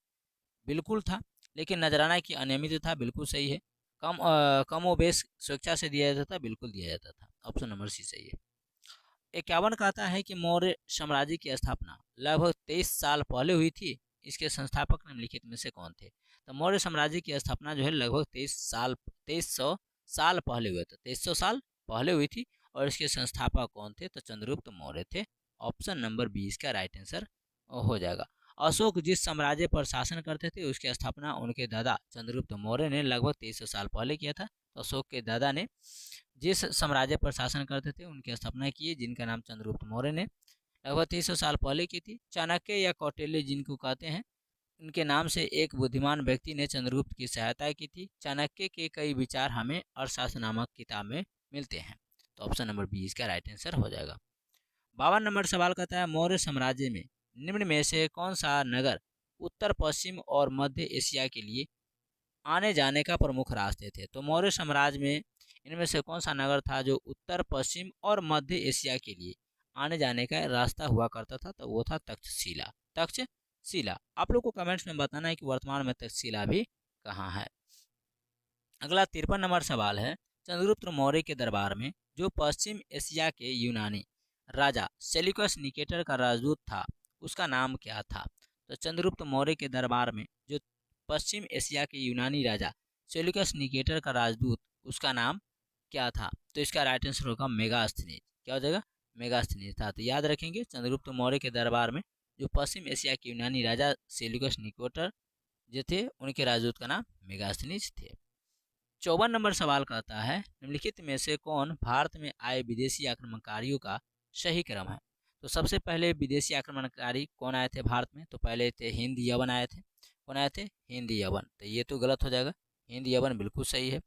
बिल्कुल था। लेकिन नजराना की अनियमित था, बिल्कुल सही है। कमोबेश स्वेच्छा से दिया जाता था, बिल्कुल दिया जाता था, ऑप्शन नंबर सी सही है। 51 कहता है कि मौर्य साम्राज्य की स्थापना लगभग 23 साल पहले हुई थी। इसके संस्थापक निम्नलिखित में से कौन थे? तो मौर्य साम्राज्य की स्थापना जो है लगभग 2300 साल पहले हुए थे, 2300 साल पहले हुई थी। और इसके संस्थापक कौन थे? तो चंद्रगुप्त मौर्य थे, ऑप्शन नंबर बी इसका राइट आंसर हो जाएगा। अशोक जिस साम्राज्य पर शासन करते थे उसकी स्थापना उनके दादा चंद्रगुप्त मौर्य ने लगभग 2300 साल पहले किया था। तो अशोक के दादा ने जिस साम्राज्य पर शासन करते थे उनकी स्थापना की, जिनका नाम चंद्रगुप्त मौर्य ने लगभग 300 साल पहले की थी। चाणक्य या कौटिल्य जिनको कहते हैं, उनके नाम से एक बुद्धिमान व्यक्ति ने चंद्रगुप्त की सहायता की थी। चाणक्य के कई विचार हमें अर्थशास्त्र नामक किताब में मिलते हैं। तो ऑप्शन नंबर बी इसका राइट आंसर हो जाएगा। 52 नंबर सवाल कहता है मौर्य साम्राज्य में निम्न में से कौन सा नगर उत्तर पश्चिम और मध्य एशिया के लिए आने जाने का प्रमुख रास्ते थे? तो मौर्य साम्राज्य में इनमें से कौन सा नगर था जो उत्तर पश्चिम और मध्य एशिया के लिए आने जाने का रास्ता हुआ करता था? तो वो था तक्षशिला, तक्षशिला। आप लोग को कमेंट्स में बताना है कि वर्तमान में तक्षशिला भी कहाँ है। अगला 53 नंबर सवाल है। चंद्रगुप्त मौर्य के दरबार में जो पश्चिम एशिया के यूनानी राजा सेल्यूकस निकेटर का राजदूत था उसका नाम क्या था? तो चंद्रगुप्त मौर्य के दरबार में जो पश्चिम एशिया के यूनानी राजा सेल्यूकस निकेटर का राजदूत उसका नाम क्या था? तो इसका राइट आंसर होगा मेगास्थनीज। क्या हो जाएगा? मेगास्थनीज था। तो याद रखेंगे चंद्रगुप्त मौर्य के दरबार में जो पश्चिम एशिया के यूनानी राजा सेल्यूकस निकोटर जो थे उनके राजदूत का नाम मेगास्थनीज थे। 54 नंबर सवाल कहता है निम्नलिखित में से कौन भारत में आए विदेशी आक्रमणकारियों का सही क्रम है। तो सबसे पहले विदेशी आक्रमणकारी कौन आए थे भारत में, तो पहले थे हिंद यवन आए थे। कौन आए थे? हिंद यवन। तो ये तो गलत हो जाएगा, हिंद यवन बिल्कुल सही है।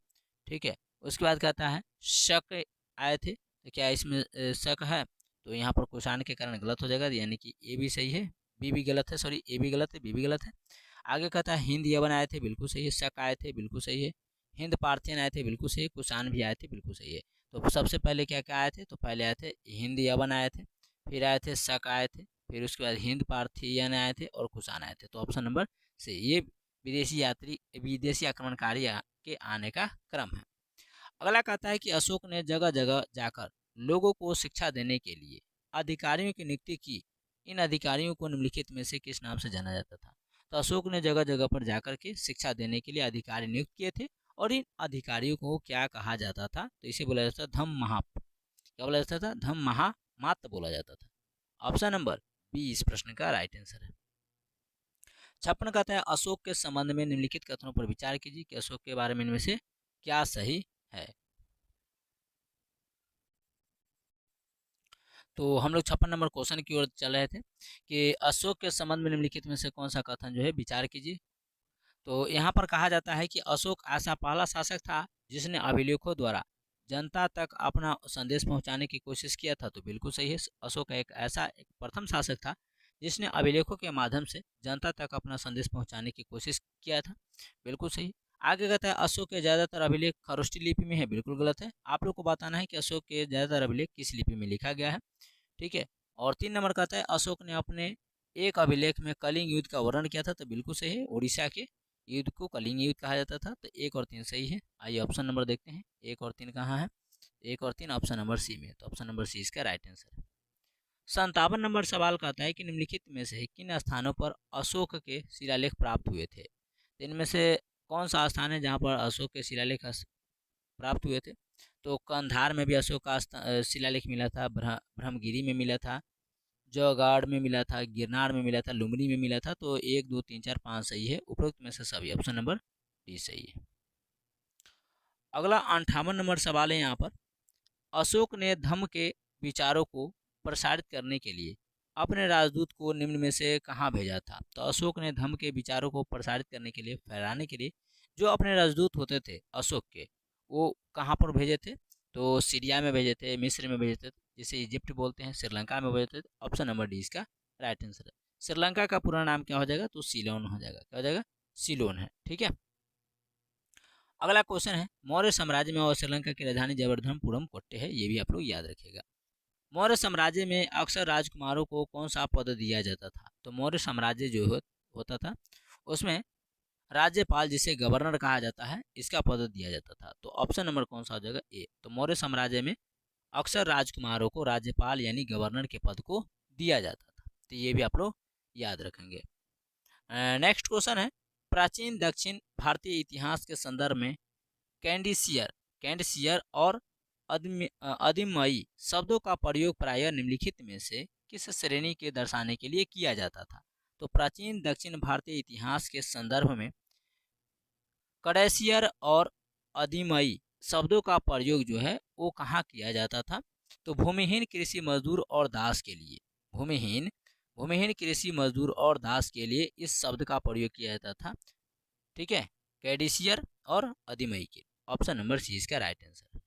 ठीक है, उसके बाद कहता है शक आए थे। तो क्या इसमें शक है? तो यहाँ पर कुषाण के कारण गलत हो जाएगा, यानी कि ए भी सही है, बी भी गलत है, सॉरी ए भी गलत है, बी भी गलत है। आगे कहता है हिंद यवन आए थे, बिल्कुल सही है। शक आए थे, बिल्कुल सही है। हिंद पार्थियन आए थे, बिल्कुल सही है। कुषाण भी आए थे, बिल्कुल सही है। तो सबसे पहले क्या क्या आए थे? तो पहले आए थे हिंद यवन आए थे, फिर आए थे शक आए थे, फिर उसके बाद हिंद पार्थियन आए थे और कुषाण आए थे। तो ऑप्शन नंबर से ये विदेशी आक्रमणकारी के आने का क्रम है। अगला कहता है कि अशोक ने जगह जगह जाकर लोगों को शिक्षा देने के लिए अधिकारियों की नियुक्ति की। इन अधिकारियों को निम्नलिखित में से किस नाम से जाना जाता था? तो अशोक ने जगह जगह पर जाकर के शिक्षा देने के लिए अधिकारी नियुक्त किए थे और इन अधिकारियों को क्या कहा जाता था? तो इसे बोला जाता था धम्म महा, क्या बोला जाता था? धम्म महामात्य बोला जाता था। ऑप्शन नंबर बी इस प्रश्न का राइट आंसर है। 56 कहता है अशोक के संबंध में निम्नलिखित कथनों पर विचार कीजिए कि अशोक के बारे में इनमें से क्या सही है। तो हम लोग 56 नंबर क्वेश्चन की ओर चल रहे थे कि अशोक के संबंध में निम्नलिखित में से कौन सा कथन जो है विचार कीजिए। तो यहाँ पर कहा जाता है कि अशोक ऐसा पहला शासक था जिसने अभिलेखों द्वारा जनता तक अपना संदेश पहुंचाने की कोशिश किया था। तो बिल्कुल सही है, अशोक एक प्रथम शासक था जिसने अभिलेखों के माध्यम से जनता तक अपना संदेश पहुंचाने की कोशिश किया था। बिल्कुल सही। आगे कहता है अशोक के ज़्यादातर अभिलेख खरोष्ठी लिपि में है। बिल्कुल गलत है, आप लोग को बताना है कि अशोक के ज़्यादातर अभिलेख किस लिपि में लिखा गया है। ठीक है, और 3 नंबर कहता है अशोक ने अपने एक अभिलेख में कलिंग युद्ध का वर्णन किया था। तो बिल्कुल सही है, उड़ीसा के युद्ध को कलिंग युद्ध कहा जाता था। तो 1 और 3 सही है। आइए ऑप्शन नंबर देखते हैं, 1 और 3 कहाँ है? 1 और 3 ऑप्शन नंबर सी में। तो ऑप्शन नंबर सी इसका राइट आंसर है। 57 नंबर सवाल कहता है कि निम्नलिखित में से किन स्थानों पर अशोक के शिलालेख प्राप्त हुए थे? इनमें से कौन सा स्थान है जहाँ पर अशोक के शिलालेख प्राप्त हुए थे? तो कंधार में भी अशोक का शिलालेख मिला था, ब्रह्मगिरी में मिला था, जौगाड़ में मिला था, गिरनार में मिला था, लुम्बिनी में मिला था। तो 1 2 3 4 5 सही है, उपरोक्त में से सभी। ऑप्शन नंबर डी सही है। अगला 58 नंबर सवाल है यहाँ पर अशोक ने धम्म के विचारों को प्रसारित करने के लिए अपने राजदूत को निम्न में से कहाँ भेजा था? तो अशोक ने धम्म के विचारों को प्रसारित करने के लिए, फैलाने के लिए जो अपने राजदूत होते थे अशोक के, वो कहाँ पर भेजे थे? तो सीरिया में भेजे थे, मिस्र में भेजे थे, जिसे इजिप्ट बोलते हैं, श्रीलंका में भेजे थे। ऑप्शन नंबर डी इसका राइट आंसर है। श्रीलंका का पूरा नाम क्या हो जाएगा? तो सीलोन हो जाएगा। क्या हो जाएगा? सीलोन है। ठीक है, अगला क्वेश्चन है मौर्य साम्राज्य में और श्रीलंका की राजधानी जबरदनपुरम कोट्टे है। ये भी आप लोग याद रखिएगा। मौर्य साम्राज्य में अक्सर राजकुमारों को कौन सा पद दिया जाता था? तो मौर्य साम्राज्य जो होता था उसमें राज्यपाल, जिसे गवर्नर कहा जाता है, इसका पद दिया जाता था। तो ऑप्शन नंबर कौन सा हो जाएगा? ए। तो मौर्य साम्राज्य में अक्सर राजकुमारों को राज्यपाल यानी गवर्नर के पद को दिया जाता था। तो ये भी आप लोग याद रखेंगे। नेक्स्ट क्वेश्चन है प्राचीन दक्षिण भारतीय इतिहास के संदर्भ में कैंडिशियर और अधिमयी शब्दों का प्रयोग प्रायः निम्नलिखित में से किस श्रेणी के दर्शाने के लिए किया जाता था? तो प्राचीन दक्षिण भारतीय इतिहास के संदर्भ में कैंडिशियर और अधिमयी शब्दों का प्रयोग जो है वो कहाँ किया जाता था? तो भूमिहीन कृषि मजदूर और दास के लिए, भूमिहीन कृषि मजदूर और दास के लिए इस शब्द का प्रयोग किया जाता था। ठीक है, कैंडिशियर और अधिमयी के। ऑप्शन नंबर सी इसका राइट आंसर।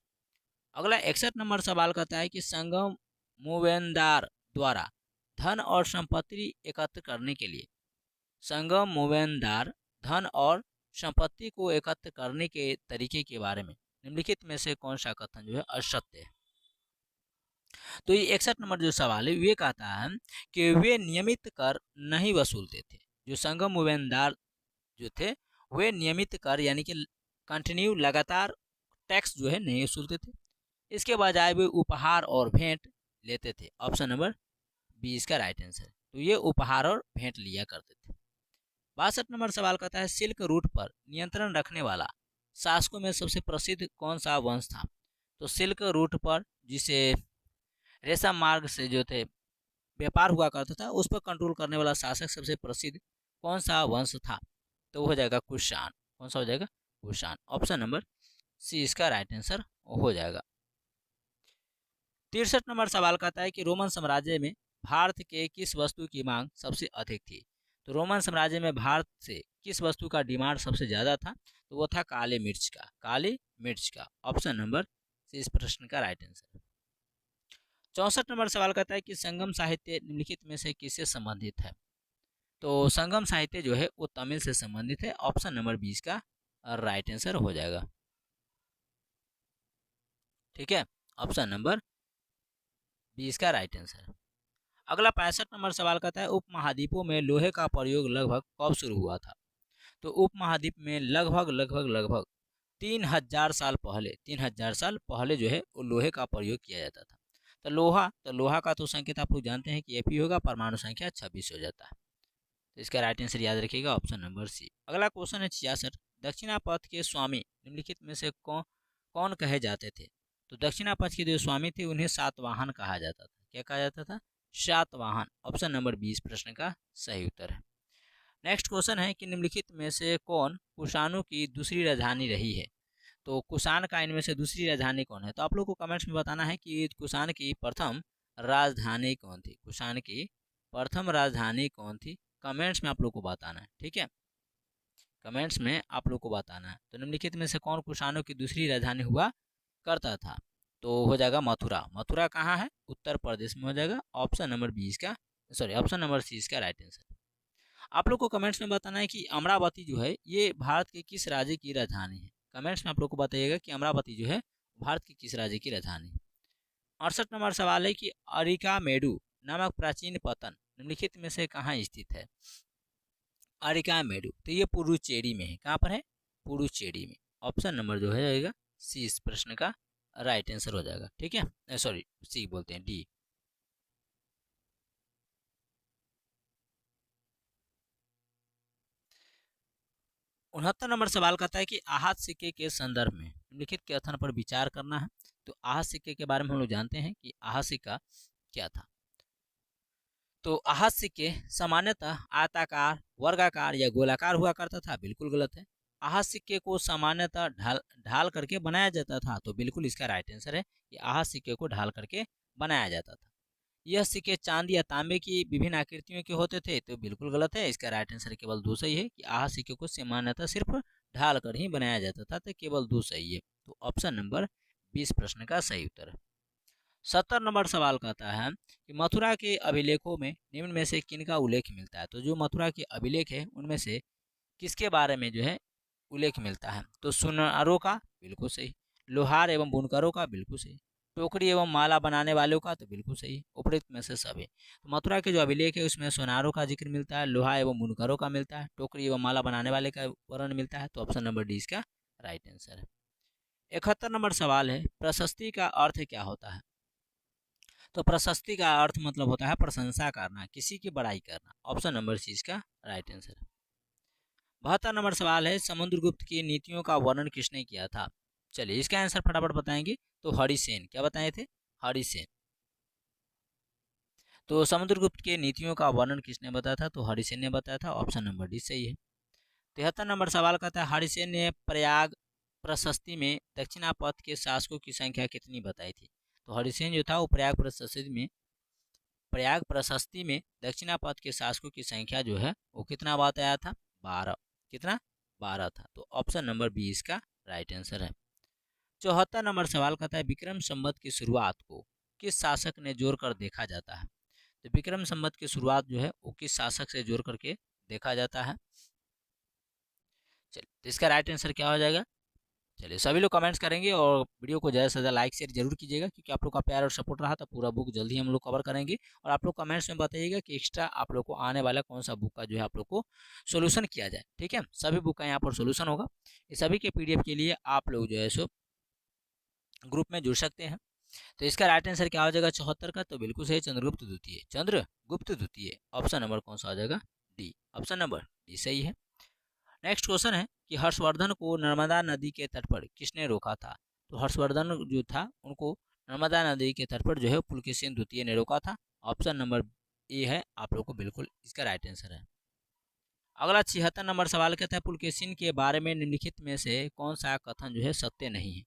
अगला 61 नंबर सवाल कहता है कि संगम मूवेंदार द्वारा धन और संपत्ति एकत्र करने के लिए, संगम मूवेंदार धन और संपत्ति को एकत्र करने के तरीके के बारे में निम्नलिखित में से कौन सा कथन जो है असत्य है? तो ये 61 नंबर जो सवाल है ये कहता है कि वे नियमित कर नहीं वसूलते थे। जो संगम मूवेंदार जो थे वे नियमित कर यानी कि कंटिन्यू लगातार टैक्स जो है नहीं वसूलते थे, इसके बजाय वे उपहार और भेंट लेते थे। ऑप्शन नंबर बी इसका राइट आंसर है। तो ये उपहार और भेंट लिया करते थे। 62 नंबर सवाल कहता है सिल्क रूट पर नियंत्रण रखने वाला शासकों में सबसे प्रसिद्ध कौन सा वंश था? तो सिल्क रूट पर जिसे रेशम मार्ग से जो थे व्यापार हुआ करता था, उस पर कंट्रोल करने वाला शासक सबसे प्रसिद्ध कौन सा वंश था? तो हो जाएगा कुषाण। कौन सा हो जाएगा? कुषाण। ऑप्शन नंबर सी इसका राइट आंसर हो जाएगा। 63 नंबर सवाल कहता है कि रोमन साम्राज्य में भारत के किस वस्तु की मांग सबसे अधिक थी? तो रोमन साम्राज्य में भारत से किस वस्तु का डिमांड सबसे ज्यादा था? तो वो था काले मिर्च का। काले मिर्च का। ऑप्शन नंबर सी इस प्रश्न का राइट आंसर। 64 नंबर सवाल कहता है कि संगम साहित्य निम्नलिखित में से किससे संबंधित है? तो संगम साहित्य जो है वो तमिल से संबंधित है। ऑप्शन नंबर 20 का राइट आंसर हो जाएगा। ठीक है, ऑप्शन नंबर 20 का राइट आंसर। अगला 65 नंबर सवाल कहता है उपमहाद्वीपों में लोहे का प्रयोग लगभग कब शुरू हुआ था? तो उपमहाद्वीप में लगभग 3000 साल पहले, 3000 साल पहले जो है वो लोहे का प्रयोग किया जाता था। तो लोहा का तो संकेत आप लोग जानते हैं कि Fe होगा, परमाणु संख्या 26 हो जाता है। तो इसका राइट आंसर याद रखिएगा, ऑप्शन नंबर सी। अगला क्वेश्चन है 66। दक्षिणापथ के स्वामी निम्नलिखित में से कौन कहे जाते थे? तो दक्षिणापथ के जो स्वामी थे उन्हें सातवाहन कहा जाता था। क्या कहा जाता था? सातवाहन। ऑप्शन नंबर 20 प्रश्न का सही उत्तर है। नेक्स्ट क्वेश्चन है कि निम्नलिखित में से कौन कुषाणों की दूसरी राजधानी रही है? तो कुषाण का इनमें से दूसरी राजधानी कौन है? तो आप लोग को कमेंट्स में बताना है कि कुषाण की प्रथम राजधानी कौन थी। कुषाण की प्रथम राजधानी कौन थी? कमेंट्स में आप लोग को बताना है। ठीक है, कमेंट्स में आप लोग को बताना है। तो निम्नलिखित में से कौन कुषाणों की दूसरी राजधानी हुआ करता था? तो हो जाएगा मथुरा। मथुरा कहाँ है? उत्तर प्रदेश में हो जाएगा। ऑप्शन नंबर 20 का ऑप्शन नंबर सी इसका राइट आंसर। आप लोग को कमेंट्स में बताना है कि अमरावती जो है ये भारत के किस राज्य की राजधानी है। कमेंट्स में आप लोग को बताइएगा कि अमरावती जो है भारत के किस राज्य की राजधानी है। 68 नंबर सवाल है कि अरिकामेडु नामक प्राचीन पत्तन निम्नलिखित में से कहाँ स्थित है? अरिकामेडु तो ये पुडुचेरी में है। कहाँ पर है? पुडुचेरी में। ऑप्शन नंबर जो है जाएगा सी इस प्रश्न का राइट आंसर हो जाएगा। ठीक है, सॉरी सी बोलते हैं, डी। 69 नंबर सवाल कहता है कि आहत सिक्के के संदर्भ में निम्नलिखित कथन पर विचार करना है। तो आहत सिक्के के बारे में हम लोग जानते हैं कि आहत सिक्का क्या था। तो आहत सिक्के सामान्यतः आयताकार, वर्गाकार या गोलाकार हुआ करता था। बिल्कुल गलत है। आहत सिक्के को सामान्यतः ढाल ढाल करके बनाया जाता था। तो बिल्कुल इसका राइट आंसर है कि आहत सिक्के को ढाल करके बनाया जाता था। यह सिक्के चांदी या तांबे की विभिन्न आकृतियों के होते थे। तो बिल्कुल गलत है। इसका राइट आंसर केवल दो सही है कि आहत सिक्के को सामान्यतः सिर्फ ढाल कर ही बनाया जाता था। तो केवल दो सही है। तो ऑप्शन नंबर 20 प्रश्न का सही उत्तर है। 70 नंबर सवाल कहता है कि मथुरा के अभिलेखों में निम्न में से किनका उल्लेख मिलता है? तो जो मथुरा के अभिलेख है उनमें से किसके बारे में जो है उल्लेख मिलता है? तो सुनारों का बिल्कुल सही, लोहार एवं बुनकरों का बिल्कुल सही, टोकरी एवं माला बनाने वालों का तो बिल्कुल सही, उपरोक्त में से सभी। तो मथुरा के जो अभिलेख है उसमें सुनारों का जिक्र मिलता है, लोहा एवं बुनकरों का मिलता है, टोकरी एवं माला बनाने वाले का वर्णन मिलता है। तो ऑप्शन नंबर डी इसका राइट आंसर है। 71 नंबर सवाल है प्रशस्ति का अर्थ क्या होता है? तो प्रशस्ति का अर्थ मतलब होता है प्रशंसा करना, किसी की बड़ाई करना। ऑप्शन नंबर सी इसका राइट आंसर है। 72 नंबर सवाल है समुद्रगुप्त की नीतियों का वर्णन किसने किया था? चलिए इसका आंसर फटाफट बताएंगे। तो हरिसेन। क्या बताए थे? हरिसेन। तो समुद्रगुप्त के नीतियों का वर्णन किसने बताया था? तो हरिसेन ने बताया था। ऑप्शन नंबर डी सही है। 73 नंबर सवाल कहता है हरिसेन ने प्रयाग प्रशस्ति में दक्षिणापथ के शासकों की संख्या कितनी बताई थी? तो हरिसेन जो था वो प्रयाग प्रशस्ति में दक्षिणापथ के शासकों की संख्या जो है वो कितना बताया था? 12। कितना? 12 था। तो ऑप्शन नंबर 20 का राइट आंसर है। 74 नंबर सवाल कहता है विक्रम संवत की शुरुआत को किस शासक ने जोड़कर देखा जाता है? तो विक्रम संवत की शुरुआत जो है वो किस शासक से जोड़ करके देखा जाता है? चलिए तो इसका राइट आंसर क्या हो जाएगा? चलिए सभी लोग कमेंट्स करेंगे और वीडियो को ज़्यादा से ज़्यादा लाइक शेयर जरूर कीजिएगा, क्योंकि आप लोग का प्यार और सपोर्ट रहा तो पूरा बुक जल्दी हम लोग कवर करेंगे। और आप लोग कमेंट्स में बताइएगा कि एक्स्ट्रा आप लोग को आने वाला कौन सा बुक का जो है आप लोग को सोल्यूशन किया जाए। ठीक है, सभी बुक का यहाँ पर सोल्यूशन होगा। इस सभी के PDF के लिए आप लोग जो है सो ग्रुप में जुड़ सकते हैं। तो इसका राइट आंसर क्या हो जाएगा 74 का? तो बिल्कुल सही, चंद्रगुप्त द्वितीय। चंद्रगुप्त द्वितीय। ऑप्शन नंबर कौन सा हो जाएगा? डी। ऑप्शन नंबर डी सही है। नेक्स्ट क्वेश्चन है कि हर्षवर्धन को नर्मदा नदी के तट पर किसने रोका था? तो हर्षवर्धन जो था उनको नर्मदा नदी के तट पर जो है पुलकेशिन द्वितीय ने रोका था। ऑप्शन नंबर ए है आप लोग को बिल्कुल इसका राइट आंसर है। अगला 76 नंबर सवाल कहता है पुलकेशिन के बारे में निम्नलिखित में से कौन सा कथन जो है सत्य नहीं है।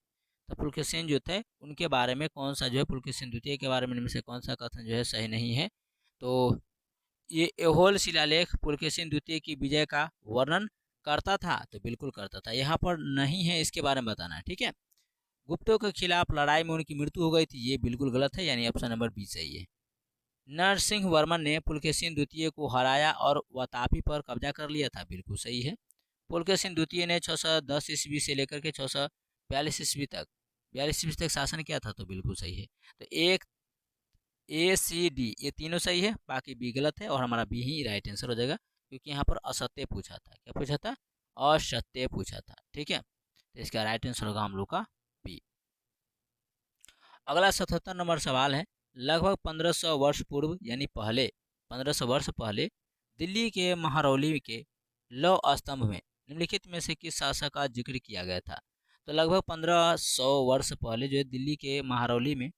तो पुलकेशिन जो थे उनके बारे में कौन सा जो है पुलकेशिन द्वितीय के बारे में इनमें से कौन सा कथन जो है सही नहीं है। तो ये ऐहोल शिलालेख पुलकेशिन द्वितीय की विजय का वर्णन करता था, तो बिल्कुल करता था। यहाँ पर नहीं है, इसके बारे में बताना है, ठीक है। गुप्तों के खिलाफ लड़ाई में उनकी मृत्यु हो गई थी, ये बिल्कुल गलत है, यानी ऑप्शन नंबर बी सही है। नरसिंह वर्मन ने पुलकेशिन द्वितीय को हराया और वातापी पर कब्जा कर लिया था, बिल्कुल सही है। पुलकेशिन द्वितीय ने 610 ईस्वी से लेकर के 642 ईस्वी तक शासन किया था, तो बिल्कुल सही है। तो एक ए सी डी ये तीनों सही है, बाकी बी गलत है, और हमारा बी ही राइट आंसर हो जाएगा, क्योंकि यहाँ पर असत्य पूछा था। क्या पूछा था? असत्य पूछा था, ठीक है। तो इसका राइट आंसर होगा हम लोग का बी। अगला 77 नंबर सवाल है, लगभग 1500 वर्ष पूर्व यानी पहले 1500 वर्ष पहले दिल्ली के महरौली के लौह स्तंभ में निम्नलिखित में से किस शासक का जिक्र किया गया था। तो लगभग 1500 वर्ष पहले जो है दिल्ली के महरौली में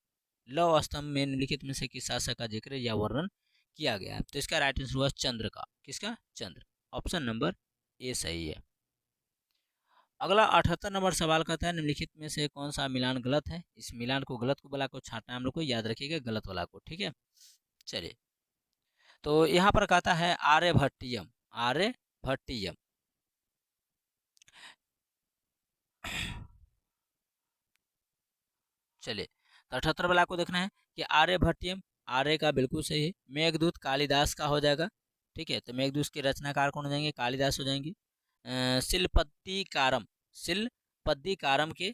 लौह स्तंभ में निम्नलिखित में से किस शासक का जिक्र या वर्णन किया गया है। तो इसका राइट आंसर हुआ चंद्र का। किसका? चंद्र। ऑप्शन नंबर ए सही है। अगला 78 नंबर सवाल कहता है निम्नलिखित में से कौन सा मिलान गलत है। इस मिलान को गलत को वाला को छांटना है हम लोग को, याद रखिएगा गलत वाला को, ठीक है। चलिए, तो यहाँ पर कहता है आर्यभट्टियम। आर्यभट्टियम चलिए, तो 78 वाला को देखना है कि आर्यभट्टियम, आर्य का बिल्कुल सही है। मेघदूत कालिदास का हो जाएगा, ठीक है। तो मेघदूत के रचनाकार कौन हो जाएंगे? कालिदास हो जाएंगे। शिल्पद्दिकारम, शिल्पद्दिकारम के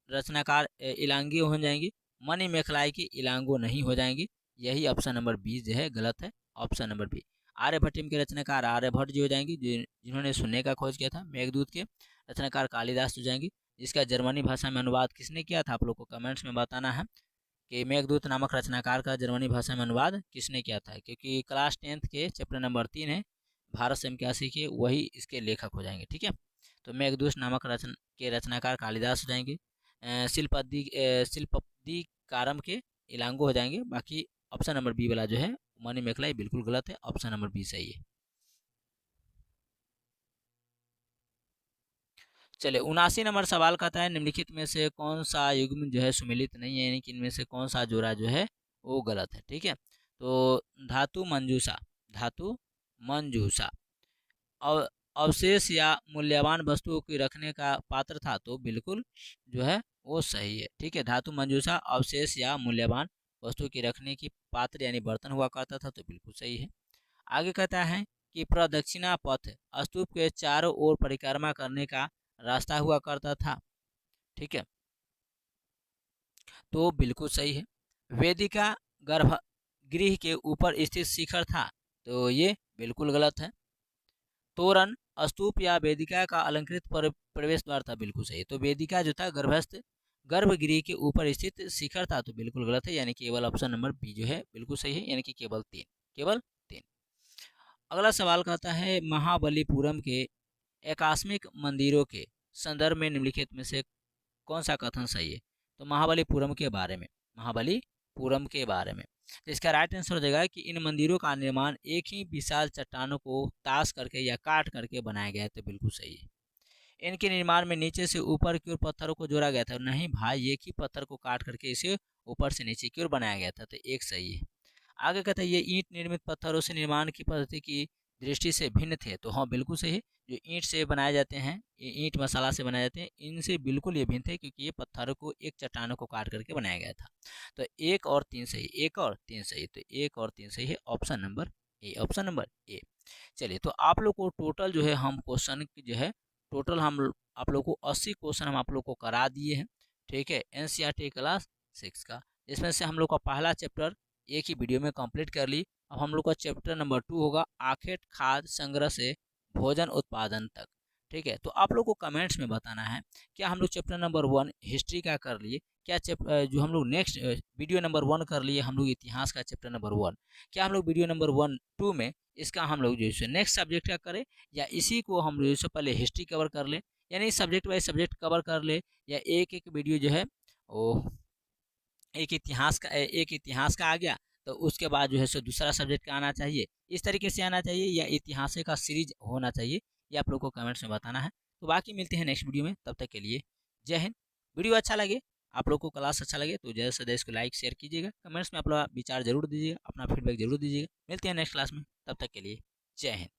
रचनाकार इलांगी हो जाएंगे। मणि मेखलाई की इलांगो नहीं हो जाएंगी। यही ऑप्शन नंबर बी जो है गलत है, ऑप्शन नंबर बी। आर्यभट्टियम के रचनाकार आर्यभट्ट जी हो जाएंगे, जिन्होंने शून्य का खोज किया था। मेघदूत के रचनाकार कालिदास हो जाएंगे, जिसका जर्मनी भाषा में अनुवाद किसने किया था, आप लोग को कमेंट्स में बताना है कि मेघदूत नामक रचनाकार का जर्मनी भाषा में अनुवाद किसने किया था। क्योंकि क्लास 10th के चैप्टर नंबर 3 है भारत से हम क्या सीखे, वही इसके लेखक हो जाएंगे, ठीक है। तो मेघदूत नामक रचनाकार कालिदास हो जाएंगे। शिल्पद्दिकारम के इलांगो हो जाएंगे। बाकी ऑप्शन नंबर बी वाला जो है मणि मेखलाई बिल्कुल गलत है, ऑप्शन नंबर बी सही है। चलिए, 79 नंबर सवाल कहता है निम्नलिखित में से कौन सा युग्म जो है सुमेलित नहीं है, यानी कि इनमें से कौन सा जोड़ा जो है वो गलत है, ठीक है। तो धातु मंजूषा, धातु मंजूषा अवशेष या मूल्यवान वस्तुओं की रखने का पात्र था, तो बिल्कुल जो है वो सही है, ठीक है। धातु मंजूषा अवशेष या मूल्यवान वस्तु की रखने की पात्र यानी बर्तन हुआ करता था, तो बिल्कुल सही है। आगे कहता है कि प्रदक्षिणा पथ स्तूप के चारों ओर परिक्रमा करने का रास्ता हुआ करता था, ठीक है। तो बिल्कुल सही है। वेदिका गर्भगृह के ऊपर स्थित शिखर था, तो ये बिल्कुल गलत है। तोरण स्तूप या वेदिका का अलंकृत प्रवेश द्वार था, बिल्कुल सही। तो वेदिका जो था गर्भस्थ गर्भगृह के ऊपर स्थित शिखर था, तो बिल्कुल गलत है, यानी केवल ऑप्शन नंबर बी जो है बिल्कुल सही है, यानी कि केवल 3, केवल 3। अगला सवाल कहता है महाबलीपुरम के आकस्मिक मंदिरों के संदर्भ में निम्नलिखित में से कौन सा कथन सही है। तो महाबलीपुरम के बारे में, महाबलीपुरम के बारे में, तो इसका राइट आंसर हो जाएगा कि इन मंदिरों का निर्माण एक ही विशाल चट्टानों को ताश करके या काट करके बनाया गया है, तो बिल्कुल सही है। इनके निर्माण में नीचे से ऊपर की ओर पत्थरों को जोड़ा गया था, नहीं भाई, एक ही पत्थर को काट करके इसे ऊपर से नीचे की ओर बनाया गया था, तो एक सही है। आगे कहता है ये ईंट निर्मित पत्थरों से निर्माण की पद्धति की दृष्टि से भिन्न थे, तो हाँ बिल्कुल सही है। जो ईंट से बनाए जाते हैं, ये ईंट मसाला से बनाए जाते हैं, इनसे बिल्कुल ये भिन्न थे, क्योंकि ये पत्थरों को एक चट्टानों को काट करके बनाया गया था। तो 1 और 3 सही, 1 और 3 सही, तो 1 और 3 सही है, ऑप्शन नंबर ए, ऑप्शन नंबर ए। चलिए, तो आप लोग को टोटल जो है हम क्वेश्चन जो है टोटल हम आप लोग को 80 क्वेश्चन हम आप लोग को करा दिए हैं, ठीक है, एनसीईआरटी क्लास 6 का। इसमें से हम लोग का पहला चैप्टर एक ही वीडियो में कंप्लीट कर ली। अब हम लोग का चैप्टर नंबर 2 होगा आखेट खाद्य संग्रह से भोजन उत्पादन तक, ठीक है। तो आप लोग को कमेंट्स में बताना है क्या हम लोग चैप्टर नंबर 1 हिस्ट्री का कर लिए, क्या जो हम लोग नेक्स्ट वीडियो नंबर 1 कर लिए हम लोग इतिहास का चैप्टर नंबर 1, क्या हम लोग वीडियो नंबर 1-2 में इसका हम लोग जो है नेक्स्ट सब्जेक्ट का करें, या इसी को हम लोग जैसे पहले हिस्ट्री कवर कर ले, यानी सब्जेक्ट वाइज सब्जेक्ट कवर कर ले, या एक एक वीडियो जो है वो एक इतिहास का आ गया, तो उसके बाद जो है सो दूसरा सब्जेक्ट का आना चाहिए, इस तरीके से आना चाहिए, या इतिहास का सीरीज होना चाहिए, ये आप लोग को कमेंट्स में बताना है। तो बाकी मिलते हैं नेक्स्ट वीडियो में, तब तक के लिए जय हिंद। वीडियो अच्छा लगे, आप लोग को क्लास अच्छा लगे तो ज़्यादा से ज़्यादा इसको लाइक शेयर कीजिएगा, कमेंट्स में अपना विचार जरूर दीजिएगा, अपना फीडबैक जरूर दीजिएगा। मिलते हैं नेक्स्ट क्लास में, तब तक के लिए जय हिंद।